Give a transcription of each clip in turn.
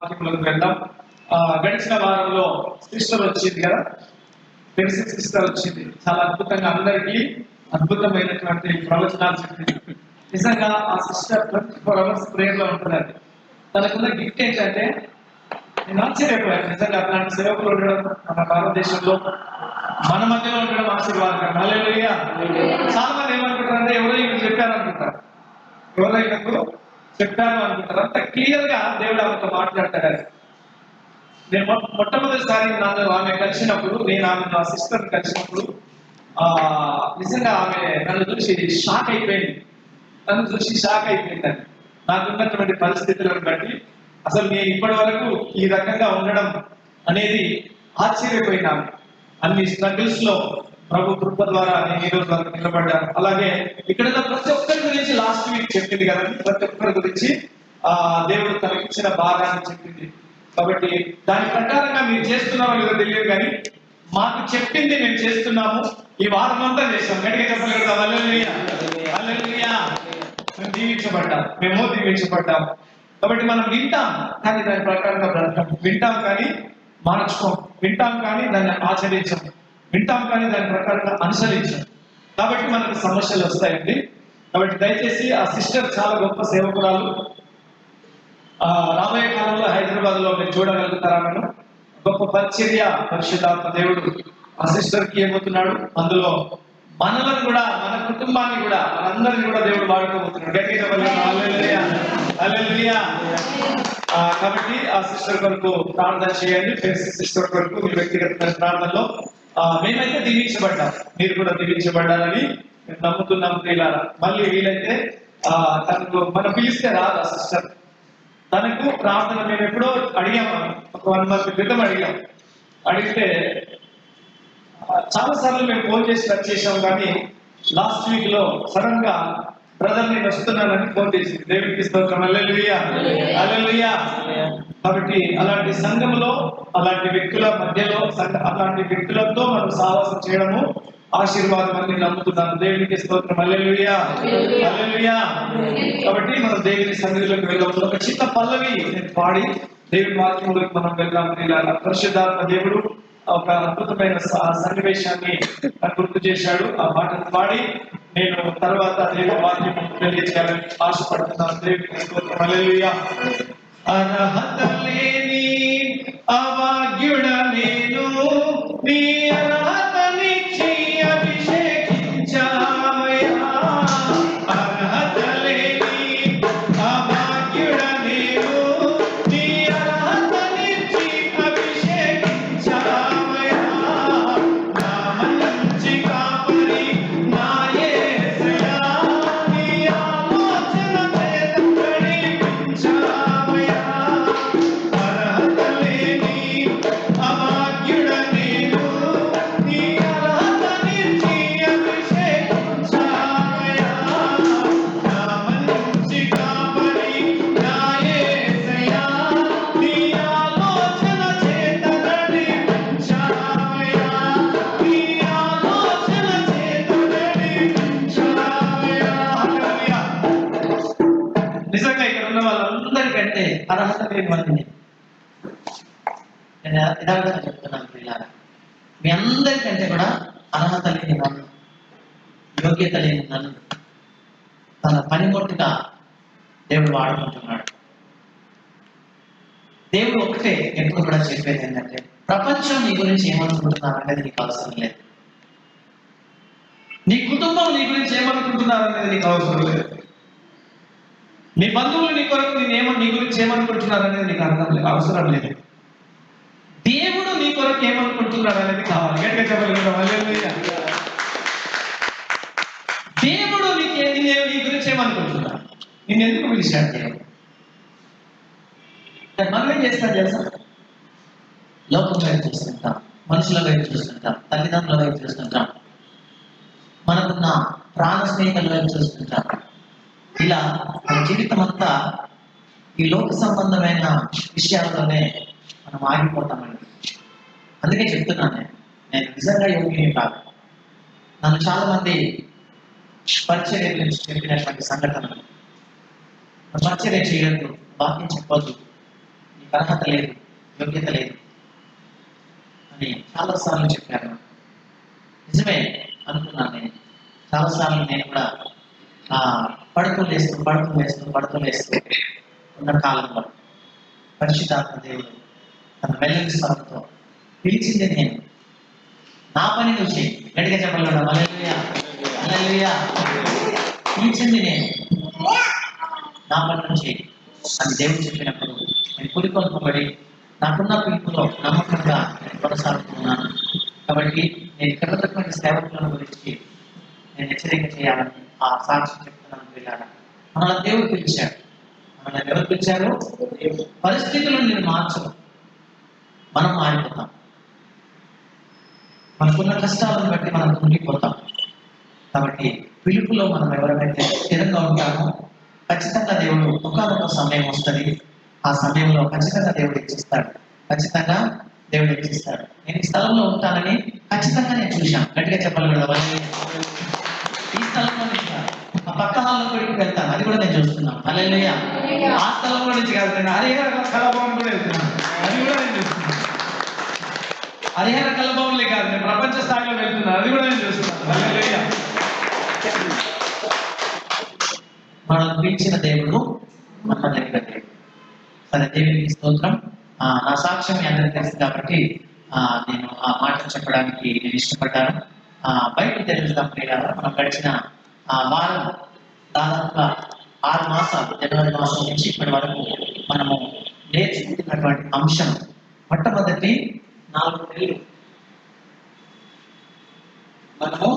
వాక్యంలోకి వెళ్దాం. గడిచిన వారంలో సిస్టర్ వచ్చింది కదా, బేసిక్ సిస్టర్ వచ్చింది. చాలా అద్భుతంగా అందరికీ అద్భుతమైనటువంటి ప్రవచనాలు చెప్పింది. నిజంగా ఆ సిస్టర్ 24 hours ప్రేయర్ లో ఉంటున్నారు. తనకున్న గిఫ్ట్ ఏంటంటే, నేను ఆశ్చర్యపోయాను నిజంగా. అట్లాంటి సేవకులు ఉండడం మన భారతదేశంలో, మన మధ్యలో ఉండడం ఆశీర్వాదకరం. హల్లెలూయా. చాలా మంది ఏమనుకుంటారంటే, ఎవరో ఈమెకు చెప్పారు అనుకుంటారు, ఎవరో ఈమెకు చెప్పారు అనుకుంటారు. అంత క్లియర్ గా దేవుడు ఆమెతో మాట్లాడతాడు. నేను మొట్టమొదటిసారి నన్ను ఆమె కలిసినప్పుడు, నేను ఆమె నా సిస్టర్ కలిసినప్పుడు నిజంగా ఆమె నన్ను చూసి షాక్ అయిపోయింది. నాకున్నటువంటి పరిస్థితులను బట్టి అసలు నేను ఇప్పటి వరకు ఈ రకంగా ఉండడం అనేది ఆశ్చర్యపోయినాను. అన్ని స్ట్రగుల్స్ లో ప్రభు కృప ద్వారా నేను ఈ రోజు వరకు నిలబడ్డాను. అలాగే ఇక్కడ ప్రతి ఒక్కరి గురించి లాస్ట్ వీక్ చెప్పింది కదండి, ప్రతి ఒక్కరి గురించి దేవుడు తనకిచ్చిన భాగాన్ని చెప్పింది. కాబట్టి దాని ప్రకారంగా మీరు చేస్తున్నామో లేదో తెలియదు, కానీ మాకు చెప్పింది మేము చేస్తున్నాము. ఈ వారం అంతా చేస్తాం. గట్టిగా చెప్పలేదు. హల్లెలూయా, హల్లెలూయా. మేము దీవించబడ్డాం. కాబట్టి మనం వింటాం కానీ దాని ప్రకారంగా బ్రతకం. వింటాం కానీ మార్చుకోం. వింటాం కానీ దాన్ని ఆచరించం. వింటాం కానీ దాని ప్రకారంగా అనుసరించం. కాబట్టి మనకు సమస్యలు వస్తాయండి. కాబట్టి దయచేసి ఆ సిస్టర్ చాలా గొప్ప సేవకురాలు. రాబోయే కాలంలో హైదరాబాద్ లో మీరు చూడగలుగుతారా? మనం గొప్ప పరిచర్య పరిశుద్ధాత్మ దేవుడు ఆ సిస్టర్ కి ఏమవుతున్నాడు, అందులో మనలను కూడా, మన కుటుంబాన్ని కూడా, మనందరినీ కూడా దేవుడు వాడుకోబోతున్నాడు. గట్టిగా హల్లెలూయా, హల్లెలూయా. కాబట్టి ఆ సిస్టర్ కొరకు ప్రార్థన చేయండి. సిస్టర్ కొరకు మీ వ్యక్తిగత ప్రార్థనలో మేమైతే దీవించబడ్డాం, మీరు కూడా దీవించబడ్డారని మేము నమ్ముతున్నాం. ప్రియులారా, మళ్ళీ వీలైతే తనకు మనం పిలిస్తే రాదు ఆ సిస్టర్. తనకు ప్రార్థన మేము ఎప్పుడో అడిగాము, ఒక 1 month క్రితం అడిగితే చాలా సార్లు మేము ఫోన్ చేసి వచ్చేసాం. కానీ లాస్ట్ వీక్ లో సడన్ గా బ్రదర్ నేను వస్తున్నానని ఫోన్ చేసింది. దేవుడికి స్తోత్రం. హల్లెలూయా, హల్లెలూయా. కాబట్టి అలాంటి సంఘంలో, అలాంటి వ్యక్తుల మధ్యలో, అలాంటి వ్యక్తులతో మనం సావాసం చేయడము ఆశీర్వాదం అని నమ్ముతున్నాను. దేవునికి స్తోత్రం. హల్లెలూయా, హల్లెలూయా. కాబట్టి మనం దేవుని సన్నిధిలోకి వెళ్ళవచ్చు. ఒక చిన్న పల్లవి నేను పాడి దేవుని వాక్యంలోకి మనం వెళ్దాం. పరిశుద్ధాత్మ దేవుడు ఒక అద్భుతమైన సన్నివేశాన్ని గుర్తు చేశాడు. ఆ పాటను పాడి నేను తర్వాత దేవుని వాక్యం తెలియజేయాలని ఆశపడుతున్నాను. దేవునికి స్తోత్రం. హల్లెలూయా. అర్హత లేని అభాగ్యుడ నేను, నీ అర్హతనిచ్చి అభిషేకించావయ్యా. అర్హత లేని అభాగ్యుడ నేను, నీ అర్హతనిచ్చి అభిషేకించావయ్యా. నా మంచి కాపరి నా యేసయ్యా, నీ ఆలోచన చేత నడిపించావయ్యా. అర్హత లేని అభాగ్యుడ నేను, నీ అర్హతనిచ్చి అభిషేకించావయ్యా. నా మంచి కాపరి నా యేసయ్యా, నీ ఆలోచన చేత నడిపించావయ్యా. నీ ఆలోచన చేత నడిపించావయ్యా. హల్లెలూయా. నిజంగా ఇక్కడ ఉన్న వాళ్ళందరికంటే అర్హత లేని వాడిని నేను యథార్థంగా చెప్తున్నాను. పిల్లల, మీ అందరికంటే కూడా అర్హత లేని నన్ను, యోగ్యత లేని నన్ను తన పనిముట్టుగా దేవుడు వాడుకుంటున్నాడు. దేవుడు ఒకటే ఎప్పుడు కూడా చెప్పేది ఏంటంటే, ప్రపంచం నీ గురించి ఏమనుకుంటున్నారు అనేది నీకు అవసరం లేదు. నీ కుటుంబం నీ గురించి ఏమనుకుంటున్నారు అనేది నీకు అవసరం లేదు. నీ బంధువులు నీ కొరకు నీ గురించి ఏమనుకుంటున్నారు అనేది నీకు అవసరం లేదు. దేవుడు నీ కొరకు ఏమనుకుంటున్నాడు అనేది కావాలి. గట్టిగా చెప్పగలుగుతాం. హల్లెలూయా. దేవుడు నీ గురించి ఏమనుకుంటున్నాడు, నేను ఎందుకు పిలిచాడు దేవుడు? మనం ఏం చేస్తాం తెలుసా? లోకం వైపు చూస్తుంటాం, మనుషుల వైపు చూస్తుంటాం, తల్లిదండ్రుల వైపు చూస్తుంటాం, మనకున్న ప్రాణ స్నేహితుల వైపు చూస్తుంటాం. ఇలా మన జీవితం అంతా ఈ లోక సంబంధమైన విషయాల్లోనే మనం ఆగిపోతామండి. అందుకే చెప్తున్నాను, నేను నిజంగా యోగిని కాదు. నన్ను చాలా మంది పరిచర్య గురించి చెప్పినటువంటి సంఘటనలు, పరిచర్య చేయొద్దు, వాక్యం చెప్పొద్దు, నీ అర్హత లేదు, యోగ్యత లేదు అని చాలాసార్లు చెప్పారు. నిజమే అనుకున్నాను. నేను చాలాసార్లు నేను కూడా పడుతూ లేస్తూ ఉన్న కాలంలో పరిశుద్ధాత్మ దేవుడు తన వెల్లని స్వరంతో పిలిచింది నేను. నా పని నువ్వు చేయి. గట్టిగా చెప్పగలరా? హల్లెలూయా, హల్లెలూయా. పిలిచింది నేను, నా పని నువ్వు చేయి అని దేవుడు చెప్పినప్పుడు నేను పులికొల్పబడి నాకున్న పిలుపులో నమ్మకంగా నేను కొనసాగుతున్నాను. కాబట్టి నేను కృతజ్ఞమైన సేవకులను గురించి నేను హెచ్చరిక చేయాలని ఆ సాక్షి చెప్తున్నాను. పిల్లారా, మనల్ని దేవుడు పిలిచాడు. మనల్ని ఎవరు పిలిచారు? పరిస్థితులను నేను మార్చను, మనం మారిపోతాం. మనకున్న కష్టాలను బట్టి మనం కుంగిపోతాం. కాబట్టి పిలుపులో మనం ఎవరైతే స్థిరంగా ఉంటామో ఖచ్చితంగా దేవుడు ఒకనొక సమయం వస్తుంది. ఆ సమయంలో ఖచ్చితంగా దేవుడు హెచ్చిస్తాడు. ఖచ్చితంగా దేవుడు హెచ్చిస్తాడు. నేను ఈ స్థలంలో ఉంటానని ఖచ్చితంగా నేను చూశాను. గట్టిగా చెప్పాలి కదా. ఈ స్థలంలో నుంచి ఆ పక్క హాల్లో కూడా వెళ్తాను, అది కూడా నేను చూస్తున్నాను. హల్లెలూయా. ఆ స్థలంలో నుంచి కాదు, నేను హరిహర కళాభవన్ కూడా వెళ్తున్నాను, అది కూడా నేను చూస్తున్నాను. హరిహర కళాభవన్లే కాదు, నేను ప్రపంచ స్థాయిలో వెళ్తున్నాను, అది కూడా నేను చూస్తున్నాను. హల్లెలూయా. మనం పిలిచిన దేవుడు నమ్మదగిన దేవుడు. సరే, దేవునికి స్తోత్రం. నా సాక్ష్యం మీ అందరికీ తెలుసు కాబట్టి నేను ఆ మాట చెప్పడానికి నేను ఇష్టపడ్డాను. బయట తెలుగుదాం ప్రియులారా. మనం గడిచిన వారం దాదాపుగా 6 మాసాలు, జనవరి మాసం నుంచి ఇప్పటి వరకు మనము నేర్చుకుంటున్నటువంటి అంశం మొట్టమొదటి 4 నెలలు మనము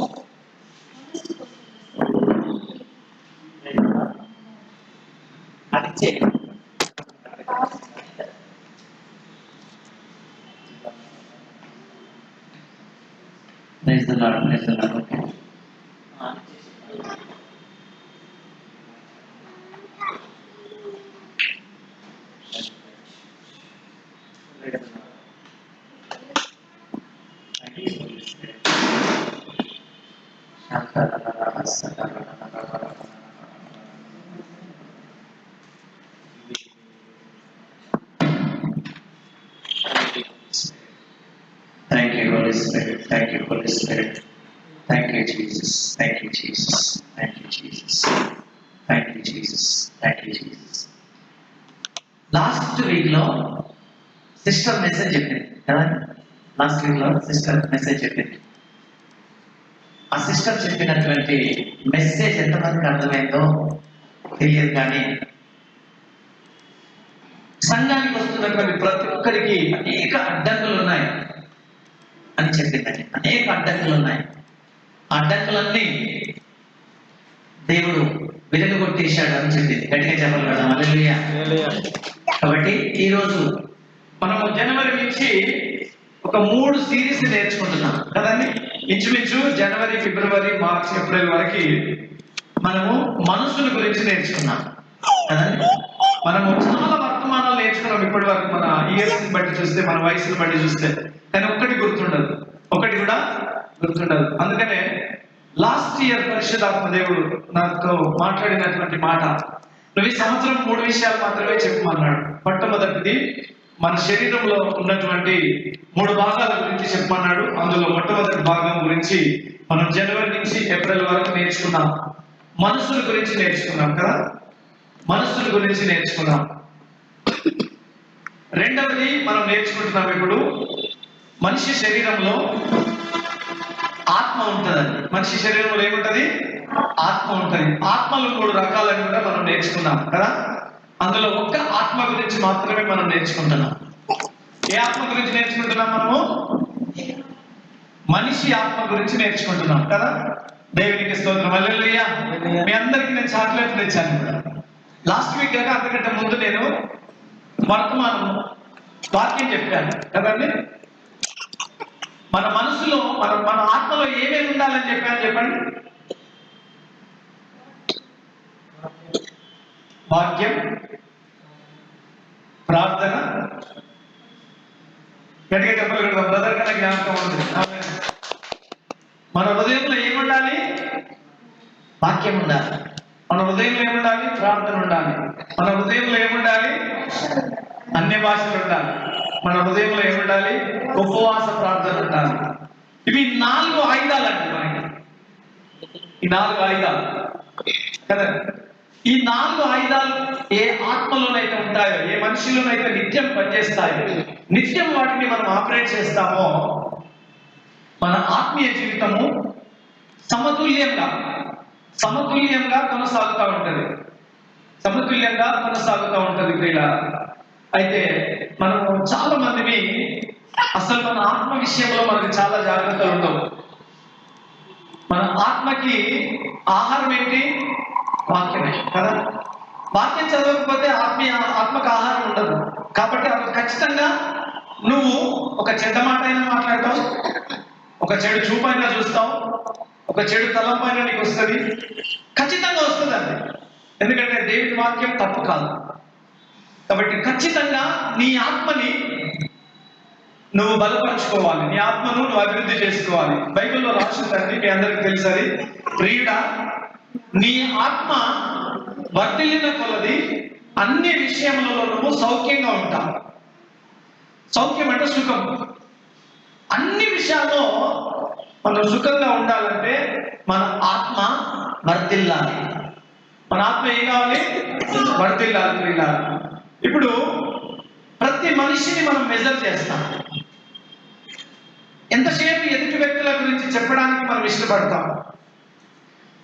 అది చేయాలి. Praise the Lord, praise the Lord. Okay. Thank you, Holy Spirit. Thank you, Holy Spirit. Thank you, Jesus. Thank you, Jesus. Thank you, Jesus. Thank you, Jesus. Thank you, Jesus. Last week లో sister message చెప్పింది కదా. Last week లో sister message చెప్పింది. ఆ sister చెప్పినటువంటి message ఎంతమందికి అర్థమైందో తెలియదు, కానీ సంఘానికి వస్తున్నటువంటి ప్రతి ఒక్కరికి అనేక అడ్డంకులు ఉన్నాయి అని చెప్పిందండి. అనేక అడ్డంకులు ఉన్నాయి. ఆ అడ్డంకులన్నీ దేవుడు విరగొట్టేశాడు అని చెప్పింది. గట్టిగా చెప్పగలరా? హల్లెలూయా. కాబట్టి ఈరోజు మనము జనవరి నుంచి ఒక 3 సిరీస్ నేర్చుకుంటున్నాం కదండి. ఇంచుమించు జనవరి, ఫిబ్రవరి, మార్చ్, ఏప్రిల్ వరకు మనము మనుషుల గురించి నేర్చుకున్నాం కదండి. మనము చాలా వర్తమానాలు నేర్చుకున్నాం ఇప్పటి వరకు. మన ఇయర్స్ బట్టి చూస్తే, మన వయసును బట్టి చూస్తే, కానీ ఒక్కటి గుర్తుండదు, ఒకటి కూడా గుర్తుండదు. అందుకనే లాస్ట్ ఇయర్ పరిశుద్ధాత్మ దేవుడు నాతో మాట్లాడినటువంటి మాట, నువ్వు ఈ సంవత్సరం 3 విషయాలు మాత్రమే చెప్పమన్నాడు. మొట్టమొదటిది మన శరీరంలో ఉన్నటువంటి 3 భాగాల గురించి చెప్పమన్నాడు. అందులో మొట్టమొదటి భాగం గురించి మనం జనవరి నుంచి ఏప్రిల్ వరకు నేర్చుకున్నాం. మనసుల గురించి నేర్చుకున్నాం కదా. మనసుల గురించి నేర్చుకున్నాం. రెండవది మనం నేర్చుకుంటున్నాం ఇప్పుడు, మనిషి శరీరంలో ఆత్మ ఉంటుందండి. మనిషి శరీరంలో ఏముంటది? ఆత్మ ఉంటది. ఆత్మలు 3 రకాలని కూడా మనం నేర్చుకున్నాం కదా. అందులో ఒక్క ఆత్మ గురించి మాత్రమే మనం నేర్చుకుంటున్నాం. ఏ ఆత్మ గురించి నేర్చుకుంటున్నాం? మనము మనిషి ఆత్మ గురించి నేర్చుకుంటున్నాం కదా. దేవునికి స్తోత్రం. హల్లెలూయా. మీ అందరికీ నేను చాక్లెట్ తెచ్చాను కూడా. లాస్ట్ వీక్ కాక అంతకంటే ముందు నేను వర్తమానం వాక్యం చెప్పాను కదండి. మన మనసులో మన ఆత్మలో ఏమేమి ఉండాలని చెప్పాను చెప్పండి. వాక్యం, ప్రార్థన. గట్టిగా చెప్పాలి కదా, బ్రదర్ కన్నా జ్ఞాపకం ఉంది. మన హృదయంలో ఏముండాలి? వాక్యం ఉండాలి. మన హృదయంలో ఏముండాలి? ప్రార్థన ఉండాలి. మన హృదయంలో ఏముండాలి? అన్య భాషలు ఉండాలి, మన హృదయంలో ఏముండాలి, ఉపవాస ప్రార్థన ఉండాలి. ఇవి 4 ఆయుధాలు అండి మనకి. ఈ 4 ఆయుధాలు కదా. ఈ 4 ఆయుధాలు ఏ ఆత్మలోనైతే ఉంటాయో, ఏ మనిషిలోనైతే నిత్యం పనిచేస్తాయో, నిత్యం వాటిని మనం ఆపరేట్ చేస్తామో, మన ఆత్మీయ జీవితము సమతుల్యంగా కొనసాగుతూ ఉంటుంది. సమతుల్యంగా కొనసాగుతూ ఉంటుంది ప్రియుల. అయితే మనము చాలా మందిని అసలు మన ఆత్మ విషయంలో మనకు చాలా జాగ్రత్తలు ఉండవు. మన ఆత్మకి ఆహారం ఏంటి? వాక్యమే కదా. వాక్యం చదవకపోతే ఆత్మకు ఆహారం ఉండదు. కాబట్టి అది ఖచ్చితంగా నువ్వు ఒక చెడ్డ మాట అయినా మాట్లాడతావు, ఒక చెడు చూపైనా చూస్తావు, ఒక చెడు తలంపైన నీకు వస్తుంది, ఖచ్చితంగా వస్తుంది అండి. ఎందుకంటే దేవుని వాక్యం తప్పు కాదు. కాబట్టి ఖచ్చితంగా నీ ఆత్మని నువ్వు బలపరుచుకోవాలి, నీ ఆత్మను నువ్వు అభివృద్ధి చేసుకోవాలి. బైబిల్లో రాసిందండి, మీ అందరికి తెలుసది, ప్రియుడా నీ ఆత్మ వర్ధిల్లిన కొలది అన్ని విషయములలో నువ్వు సౌఖ్యంగా ఉంటావు. సౌఖ్యం అంటే సుఖం. అన్ని విషయాల్లో మనం సుఖంగా ఉండాలంటే మన ఆత్మ వర్ధిల్లాలి. మన ఆత్మ ఏం కావాలి? వర్ధిల్లాలి ప్రియులారా. ఇప్పుడు ప్రతి మనిషిని మనం మెజర్ చేస్తాం. ఎంతసేపు ఎదుటి వ్యక్తుల గురించి చెప్పడానికి మనం ఇష్టపడతాం.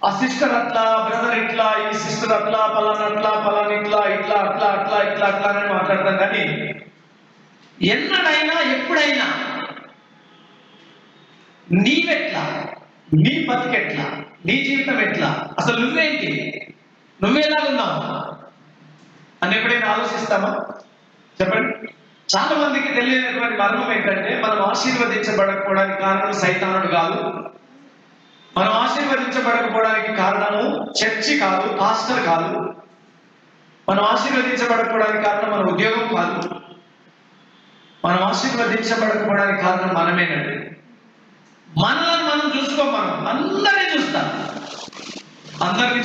ఆ సిస్టర్ అట్లా, బ్రదర్ ఇట్లా, ఈ సిస్టర్ అట్లా, పలానట్లా, పలానిట్లా, ఇట్లా అట్లా అట్లా ఇట్లా అట్లా అని మాట్లాడతాం. కానీ ఎన్నడైనా ఎప్పుడైనా నీవెట్లా, నీ బతికెట్లా, నీ జీవితం ఎట్లా, అసలు నువ్వేంటి, నువ్వేలాగున్నావు అని ఎప్పుడైనా ఆలోచిస్తామా? చెప్పండి. చాలా మందికి తెలియనటువంటి మర్మం ఏంటంటే, మనం ఆశీర్వదించబడకపోవడానికి కారణం సైతానుడు కాదు, మనం ఆశీర్వదించబడకపోవడానికి కారణము చర్చి కాదు, పాస్టర్ కాదు, మనం ఆశీర్వదించబడకపోవడానికి కారణం మన ఉద్యోగం కాదు, మనం ఆశీర్వదించబడకపోవడానికి కారణం మనమేనండి. మనల్ని మనం చూసుకోం. మనం అందరినీ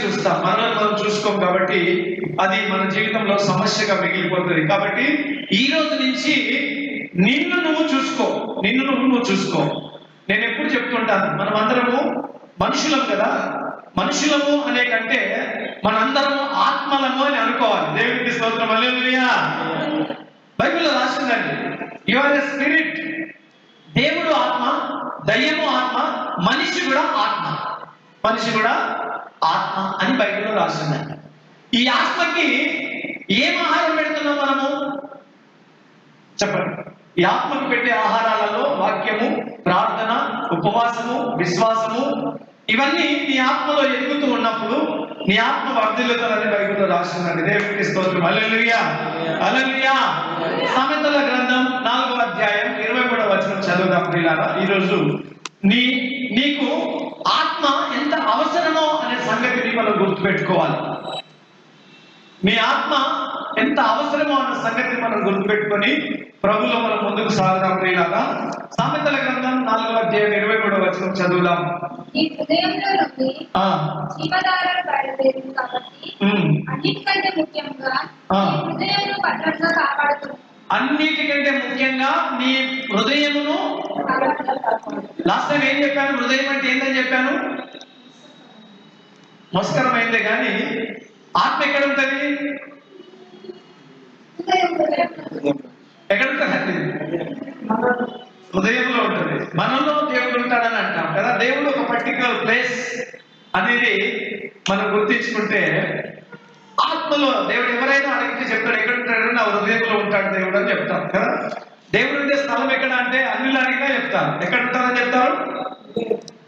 చూస్తాం, మనల్ని మనం చూసుకోం. కాబట్టి అది మన జీవితంలో సమస్యగా మిగిలిపోతుంది. కాబట్టి ఈ రోజు నుంచి నిన్ను నువ్వు చూసుకో. నేను ఎప్పుడు చెప్తుంటాను, మనం అందరము మనుషులం కదా. మనుషులము అనే కంటే మనందరము ఆత్మలము అని అనుకోవాలి. దేవునికి స్తోత్రం, హల్లెలూయా. బైబిల్లో రాసిందండి, యు ఆర్ ఎ స్పిరిట్. దేవుడు ఆత్మ, దయ్యము ఆత్మ, మనిషి కూడా ఆత్మ అని బైబిల్లో రాసిందండి. ఈ ఆత్మకి ఏం ఆహారం పెడుతున్నాం మనము? చెప్పండి. ఈ ఆత్మకు పెట్టే ఆహారాలలో వాక్యము, ప్రార్థన, ఉపవాసము, విశ్వాసము, ఇవన్నీ నీ ఆత్మలో ఎదుగుతూ ఉన్నప్పుడు నీ ఆత్మ వర్ధిల్లుతుందని బైబిల్లో రాసిందండి. దేవునికి స్తోత్రం, హల్లెలూయా, హల్లెలూయా. సామెతల గ్రంథం 4వ అధ్యాయం 23వ వచనం చదువుదాం ప్రియులారా. ఈరోజు నీకు ఆత్మ ఎంత అవసరమో అనే సంగతిని మనం గుర్తుపెట్టుకోవాలి. మీ ఆత్మ ఎంత అవసరమో అన్న సంగతిని మనం గుర్తుపెట్టుకొని ప్రభులో మనం ముందుకు సాగుదాం ప్రియులారా. సామెతల గ్రంథం 4వ అధ్యాయం 23వ వచనం చదువుదాం. ఈ హృదయంలో నుండి జీవధారలు బయలుదేరింది కాబట్టి అన్నిటికంటే ముఖ్యంగా హృదయమును భద్రంగా కాపాడుతుంది. అన్నిటికంటే ముఖ్యంగా నీ హృదయమును. లాస్ట్ టైం ఏం చెప్పాను? హృదయం అంటే ఏంటని చెప్పాను? మస్కరమైందే కానీ ఆత్మ ఎక్కడ ఉంటుంది? ఎక్కడ ఉంటుంది? హృదయంలో ఉంటుంది. మనలో దేవుడు ఉంటాడని అంటాం కదా. దేవుడు ఒక పర్టికులర్ ప్లేస్ అనేది మనం గుర్తించుకుంటే, ఆత్మలో దేవుడు ఎవరైనా అడిగితే చెప్తాడు, ఎక్కడ ఉంటాడు? నా హృదయంలో ఉంటాడు దేవుడు అని చెప్తాం కదా. దేవుడు ఉండే స్థలం ఎక్కడ అంటే అన్నిలో అడిగినా చెప్తారు. ఎక్కడ ఉంటారని చెప్తారు?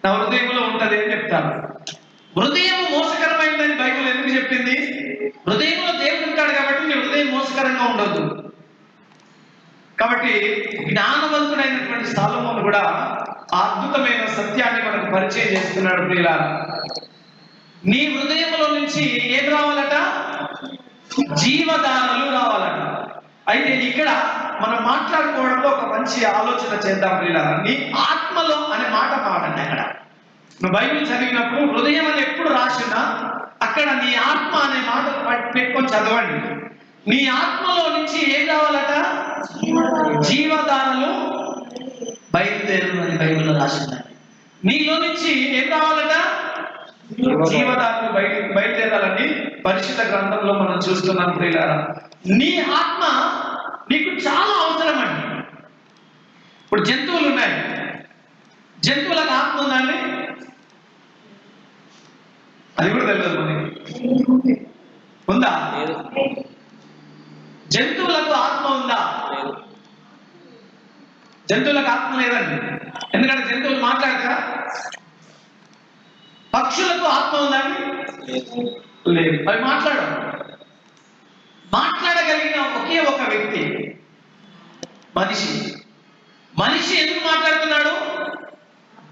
నా హృదయంలో ఉంటది అని చెప్తారు. హృదయం మోసకరమైందని బైబిల్ ఎందుకు చెప్పింది? హృదయంలో దేవుడు ఉంటాడు కాబట్టి నీ హృదయం మోసకరంగా ఉండదు. కాబట్టి జ్ఞానవంతుడైనటువంటి సొలొమోను కూడా ఆ అద్భుతమైన సత్యాన్ని మనకు పరిచయం చేస్తున్నాడు ప్రియులారా. నీ హృదయంలో నుంచి ఏం రావాలట? జీవధారలు రావాలట. అయితే ఇక్కడ మనం మాట్లాడుకోవడంలో ఒక మంచి ఆలోచన చేద్దాం ప్రియులారా. నీ ఆత్మలో అనే మాట వాడండి. అక్కడ నువ్వు బైబిల్ చదివినప్పుడు హృదయం అని ఎప్పుడు రాసినా అక్కడ నీ ఆత్మ అనే మాట పెట్టుకొని చదవండి. నీ ఆత్మలో నుంచి ఏం రావాలట? జీవధారలు బయలుదేరు అని బైబిల్లో రాసిందండి. నీలో నుంచి ఏం రావాలట? జీవధారలు బయలుదేరాలని పరిశుద్ధ గ్రంథంలో మనం చూస్తున్నాం ప్రియులారా. నీ ఆత్మ నీకు చాలా అవసరం అండి. ఇప్పుడు జంతువులు ఉన్నాయి, జంతువులకు ఆత్మ ఉందండి? అది కూడా తెలియదు మనకి. ఉందా? జంతువులకు ఆత్మ ఉందా? జంతువులకు ఆత్మ లేదండి. ఎందుకంటే జంతువులు మాట్లాడతారా? పక్షులకు ఆత్మ ఉందండి? లేదు. అవి మాట్లాడవు. మాట్లాడగలిగిన ఒకే ఒక వ్యక్తి మనిషి. మనిషి ఎందుకు మాట్లాడుతున్నాడు?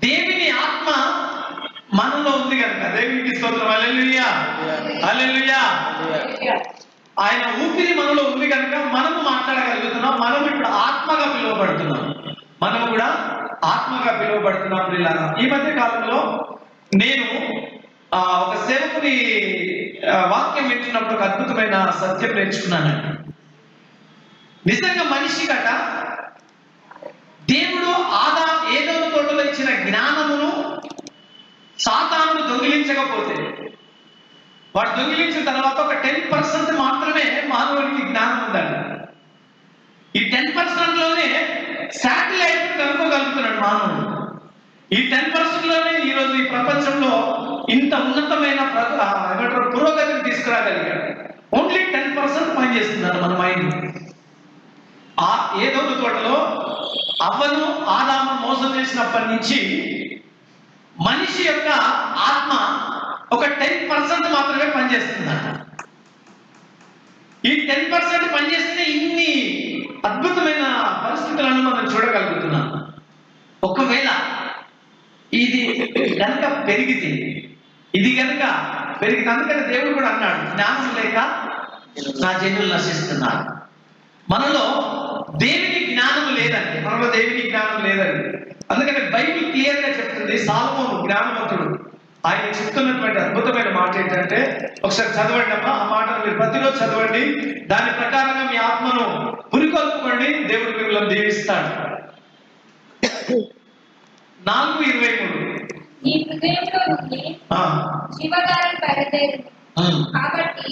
దేవుని ఆత్మ మనలో ఉంది కనుక. దేవునికి స్తోత్రం. హల్లెలూయా, హల్లెలూయా. ఆయన ఊపిరి మనలో ఉంది కనుక మనము మాట్లాడగలుగుతున్నాం. మనం ఇప్పుడు ఆత్మగా పిలువబడుతున్నాం. మనము కూడా ఆత్మగా పిలువబడుతున్నాం ప్రియులారా. ఈ మధ్య కాలంలో నేను ఒక సేవకుని వాక్యం వింటున్నప్పుడు ఒక అద్భుతమైన సత్యం నేర్చుకున్నానండి. నిజంగా మనిషి గట దేవుడు ఏదోను తోటలో ఇచ్చిన జ్ఞానమును సాతానుడు దొంగిలించకపోతే, వాడు దొంగిలించిన తర్వాత ఒక 10% మాత్రమే మానవునికి జ్ఞానం ఉందండి. ఈ 10% లోనే శాటిలైట్ కనుక్కోగలుగుతున్నాడు మానవుడు. ఈ 10% లోనే ఈరోజు ఈ ప్రపంచంలో ఇంత ఉన్నతమైన పురోగతిని తీసుకురాగలిగాడు. ఓన్లీ 10% పనిచేస్తున్నారు మన మైండ్. ఏదో తోటలో అవ్వను ఆదాము మోసం చేసినప్పటి నుంచి మనిషి యొక్క ఆత్మ ఒక 10% మాత్రమే పనిచేస్తుందట. ఈ 10% పనిచేస్తే ఇన్ని అద్భుతమైన పరిస్థితులను మనం చూడగలుగుతున్నాం. ఒకవేళ ఇది కనుక పెరిగితే, అందుకని దేవుడు కూడా అన్నాడు, జ్ఞానం లేక నా జనులు నశిస్తున్నారు. మనలో దేవుని జ్ఞానం లేదండి. అందుకని బైబిల్ క్లియర్ గా చెప్తుంది. సాలొమోను జ్ఞానవంతుడు, ఆయన చెప్తున్నటువంటి అద్భుతమైన మాట ఏంటంటే, ఒకసారి చదవండి అమ్మా. ఆ మాటను మీరు ప్రతిరోజు చదవండి. దాని ప్రకారంగా మీ ఆత్మను పురికొల్పుకోండి. దేవుడు మిమ్మల్ని దీవిస్తాడు. 4:23. నీ హృదయంలో నుండి జీవధారలు బయలుదేరును. కాబట్టి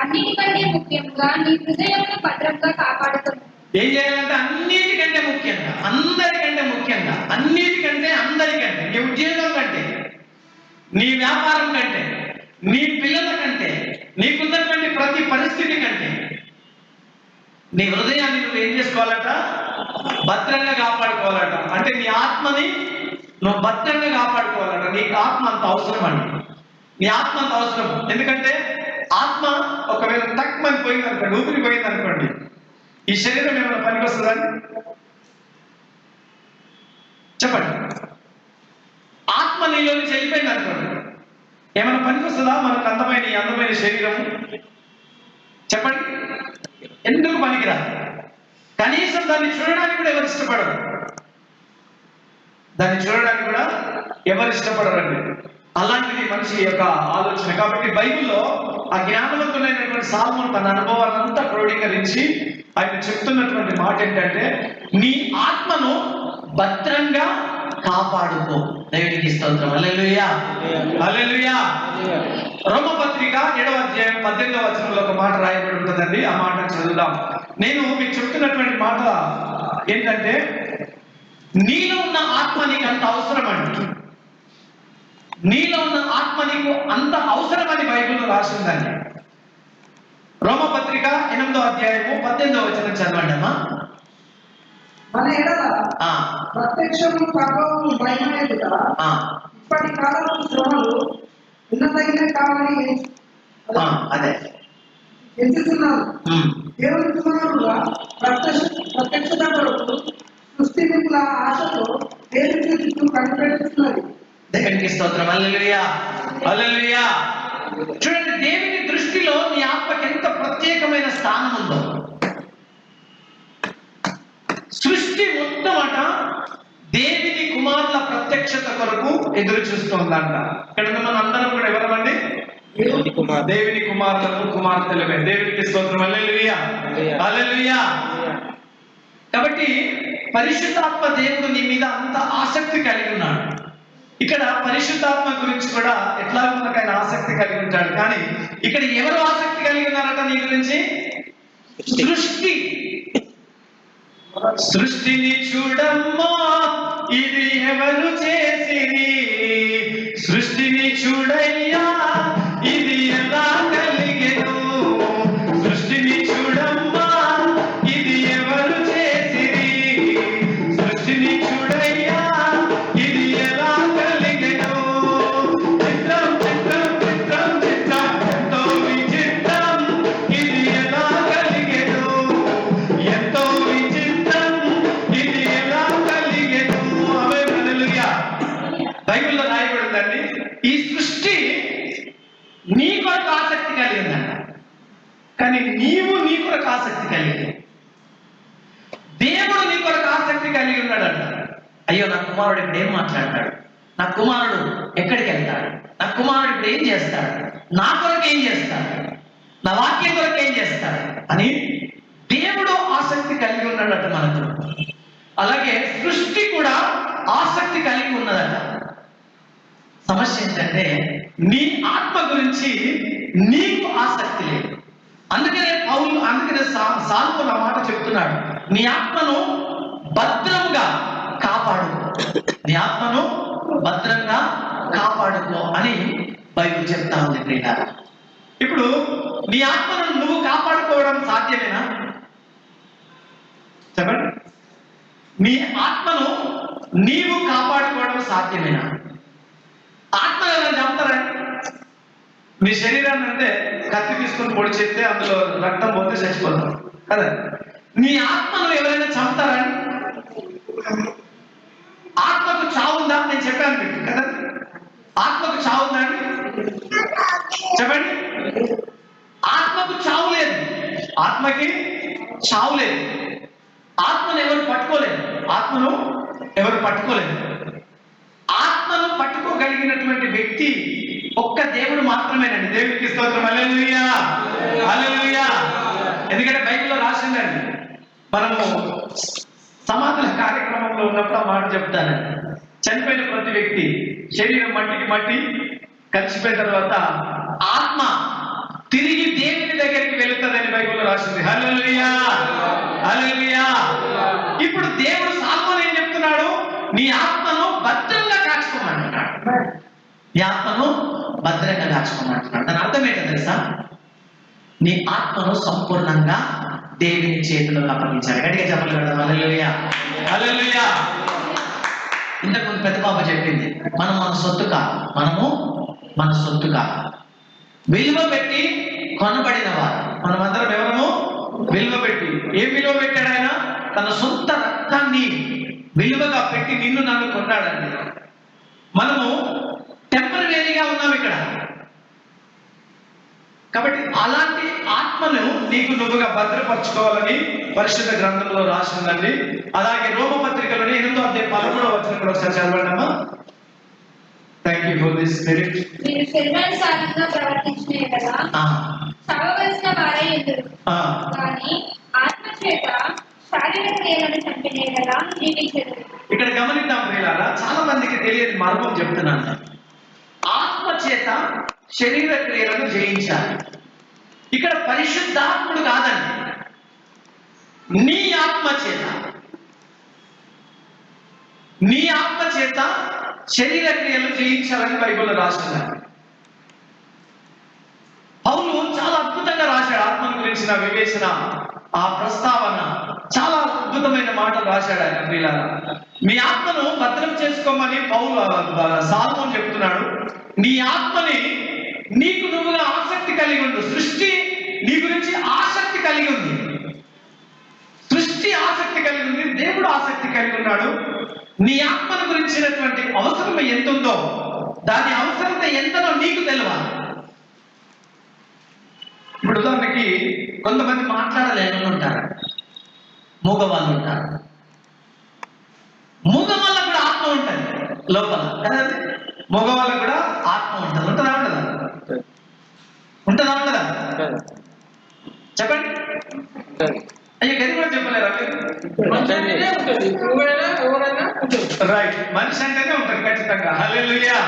అన్నిటికంటే ముఖ్యంగా నీ హృదయంలో భద్రంగా కాపాడుతుంది. ఏం చేయాలంటే అన్నిటికంటే ముఖ్యంగా, అందరికంటే, నీ ఉద్యోగం కంటే, నీ వ్యాపారం కంటే, నీ పిల్లల కంటే, నీకున్నటువంటి ప్రతి పరిస్థితి కంటే నీ హృదయాన్ని నువ్వు ఏం చేసుకోవాలట? భద్రంగా కాపాడుకోవాలట. అంటే నీ ఆత్మని నువ్వు భద్రంగా కాపాడుకోవాలట. నీకు ఆత్మ అంత అవసరం అండి. నీ ఆత్మ అంత అవసరం. ఎందుకంటే ఆత్మ ఒకవేళ తక్కువని పోయింది అనుకోండి, ఊపిరి పోయింది అనుకోండి, ఈ శరీరం ఏమైనా పనికి వస్తుందని చెప్పండి. ఆత్మ నీలో నుంచి వెళ్ళిపోయింది అనుకోండి, ఏమైనా పనికి వస్తుందా? మనకు అందమైన శరీరము చెప్పండి, ఎందుకు పనికిరా? కనీసం దాన్ని చూడడానికి కూడా ఎవరు ఇష్టపడరండి. అలాంటిది మనిషి యొక్క ఆలోచన. కాబట్టి బైబిల్లో ఆ జ్ఞానవంతులైనటువంటి సాలొమోను తన అనుభవాలంతా క్రోడీకరించి ఆయన చెప్తున్నటువంటి మాట ఏంటంటే, నీ ఆత్మను భద్రంగా కాపాడుకో. దేవునికి స్తోత్రం. హల్లెలూయా, హల్లెలూయా. రోమపత్రిక 7వ అధ్యాయం 18వ వచనంలో ఒక మాట రాయబడి ఉంటుందండి. ఆ మాట చదువుదాం. నేను మీకు చెప్తున్నటువంటి మాట ఏంటంటే, నీలో ఉన్న ఆత్మ నీకు అంత అవసరం అండి. నీలో ఉన్న ఆత్మ నీకు అంత అవసరమని బైబిల్లో రాసిందండి. రోమపత్రిక 8వ అధ్యాయము 18వ వచనం చదవండి అమ్మా. మన ఎడల ప్రత్యక్షము ప్రభావము భయమేదుట ఇప్పటి కాలపు శ్రమలు ఉన్నతగిన కావాలని అదే ఎంచుతున్నారు. దేవుని కుమారుడుగా ప్రత్యక్షత కొరకు సృష్టి నిపుల ఆశతో దేవుని చుట్టూ కనిపెడుతున్నది. దేవునికి స్తోత్రం. హల్లెలూయా, హల్లెలూయా. చూడండి, దేవుని దృష్టిలో నీ ఆత్మకి ఎంత ప్రత్యేకమైన స్థానం ఉందో. సృష్టి మొత్తం అట దేవుని కుమారుల ప్రత్యక్షత కొరకు ఎదురు చూస్తుందంట. ఇక్కడ మన అందరం కూడా ఎవరమండి? దేవుని కుమారులకు కుమార్తెలమే. దేవునికి స్తోత్రం. హల్లెలూయా, హల్లెలూయా. కాబట్టి పరిశుద్ధాత్మ దేవుడు నీ మీద అంత ఆసక్తి కలిగి ఉన్నాడు. ఇక్కడ పరిశుద్ధాత్మ గురించి కూడా ఎట్లా మనకు ఆయన ఆసక్తి కలిగి ఉంటాడు. కానీ ఇక్కడ ఎవరు ఆసక్తి కలిగి ఉన్నారట నీ గురించి? సృష్టిని చూడమ్మా, ఇది ఎవరు చేసిరి? సృష్టిని చూడయ్యా, ఇది ఎలా కలిగెను? సృష్టిని చూడమ్మా, ఇది ఎవరు చేసిరి? సృష్టిని చూడయ్యా, ఇది ఎలా కలిగెను? చిత్రం చిత్రం చిత్రం చిత్రం, ఎంతో విచిత్రం, ఇది ఎలా కలిగెను? ఎంతో విచిత్రం, ఇది ఎలా కలిగెను? ఆమేన్, హల్లెలూయా. బైబిల్లో రాయబడిందండి, ఈ సృష్టి నీ కొరకు ఆసక్తి కలిగిందంట, కానీ నీవు నీ కొరకు ఆసక్తి కలిగి, దేవుడు నీ కొరకు ఆసక్తి కలిగి ఉన్నాడంట. అయ్యో, నా కుమారుడు ఇప్పుడు ఏం మాట్లాడతాడు, నా కుమారుడు ఎక్కడికి వెళ్తాడు, నా కుమారుడు ఇప్పుడు ఏం చేస్తాడు, నా కొరకు ఏం చేస్తాడు, నా వాక్యం కొరకు ఏం చేస్తాడు అని దేవుడు ఆసక్తి కలిగి ఉన్నాడట మనకు. అలాగే సృష్టి కూడా ఆసక్తి కలిగి ఉన్నదట. సమస్య ఏంటంటే నీ ఆత్మ గురించి నీకు ఆసక్తి లేదు. అందుకనే సాల్మోను ఆ మాట చెప్తున్నాడు, నీ ఆత్మను భద్రంగా కాపాడుకో, నీ ఆత్మను భద్రంగా కాపాడుకో అని బైబిల్ చెప్తా ఉంది ప్రియులారా. ఇప్పుడు నీ ఆత్మను నువ్వు కాపాడుకోవడం సాధ్యమేనా? చెప్పండి, నీ ఆత్మను నీవు కాపాడుకోవడం సాధ్యమేనా? ఆత్మ ఎవరైనా చంపుతారండి? మీ శరీరాన్ని అంటే కత్తి తీసుకొని పొడి చేస్తే అందులో రక్తం పోతే చచ్చిపోతాం కదా. నీ ఆత్మను ఎవరైనా చంపుతారండి? ఆత్మకు చావుందా? నేను చెప్పాను మీకు కదా, ఆత్మకు చావుందా అండి? చెప్పండి, ఆత్మకు చావు లేదు, ఆత్మకి చావు లేదు. ఆత్మను ఎవరు పట్టుకోలేదు, ఆత్మను ఎవరు పట్టుకోలేదు. ఆత్మను పట్టుకోగలిగినటువంటి వ్యక్తి ఒక్క దేవుడు మాత్రమేనండి. దేవునికి స్తోత్రం. హల్లెలూయా, హల్లెలూయా. ఎందుకంటే బైబిల్లో రాసిందండి, మనము సమాధుల కార్యక్రమంలో ఉన్నప్పుడు ఆ మాట చెప్తానండి. చనిపోయిన ప్రతి వ్యక్తి శరీరం మట్టికి మట్టి కలిసిపోయిన తర్వాత ఆత్మ తిరిగి దేవుని దగ్గరికి వెళుతుందని బైబిల్లో రాసింది. హల్లెలూయా, హల్లెలూయా. ఇప్పుడు దేవుడు సాల్మోను ఏం చెప్తున్నాడు? నీ ఆత్మను భద్రంగా కాచుకోమంటున్నాడు. నీ ఆత్మను భద్రంగా కాచుకోమంటున్నాడు. దాని అర్థం ఏంటో తెలుసా? నీ ఆత్మను సంపూర్ణంగా దేవుని చేతులకు అప్పగించాలి. గట్టిగా చెప్పలేదు కదా, హల్లెలూయా, హల్లెలూయా. ఇంతకు పెద్ద పాప చెప్పింది, మనం మన సొత్తు కాదు, మనము మన సొత్తు కాదు, విలువ పెట్టి కొనబడిన వారు మనమందరం. ఎవరము? విలువ పెట్టి. ఏం విలువ పెట్టాడు ఆయన? తన సొంత రక్తాన్ని విలువగా పెట్టి నిన్ను నన్ను కొన్నాడండి. మనము టెంపరరీగా ఉన్నాం ఇక్కడ. కాబట్టి అలాంటి ఆత్మను నీకు నువ్వుగా భద్రపరచుకోవాలని పరిశుద్ధ గ్రంథంలో రాసిందండి. అలాగే రోమపత్రికలోని 8వ అధ్యాయం 13వ వచనం కూడా ఒకసారి చదవండమ్మా. Thank you for this spirit. మీరు శరీరానుసారంగా ప్రవర్తించిన కదా చావవలసిన వారే ఎదురు, కానీ ఆత్మ చేత శారీరక క్రియలను చంపిన కదా జీవించదు. ఇక్కడ గమనిద్దాం ప్రియులారా, చాలా మందికి తెలియని మార్గం చెప్తున్నాను. ఆత్మ చేత శరీర క్రియలను జయించాలి. ఇక్కడ పరిశుద్ధాత్ముడు కాదండి, నీ ఆత్మ చేత, నీ ఆత్మ చేత శరీర క్రియలు జయించాలని బైబిల్లో రాస్తున్నారు. పౌలు చాలా అద్భుతంగా రాశాడు ఆత్మను గురించిన వివేచన, ఆ ప్రస్తావన చాలా అద్భుతమైన మాటలు రాశాడు ఆయన. ప్రియులారా, మీ ఆత్మను భద్రం చేసుకోమని సాల్మోను చెప్తున్నాడు. నీ ఆత్మని నీకు నువ్వుగా ఆసక్తి కలిగి ఉండు. సృష్టి నీ గురించి ఆసక్తి కలిగి ఉంది, సృష్టి ఆసక్తి కలిగి ఉంది, దేవుడు ఆసక్తి కలిగి ఉన్నాడు. నీ ఆత్మను గురించినటువంటి అవసరం ఎంతుందో, దాని అవసరత ఎంతనో నీకు తెలియాలి. ఇప్పుడు ఉదాహరణకి కొంతమంది మాట్లాడలేని ఉంటారు, మూగవాళ్ళు ఉంటారు. మూగవాళ్ళకు కూడా ఆత్మ ఉంటుంది లోపల కదండి. మగవాళ్ళకు కూడా ఆత్మ ఉంటుంది, ఉంటుందా ఉండదా? ఉంటుందా ఉండదా? చెప్పండి. అయ్యో గది కూడా చెప్పలేరా రైట్. మనిషి అంటేనే ఉంటుంది ఖచ్చితంగా. హల్లెలూయా.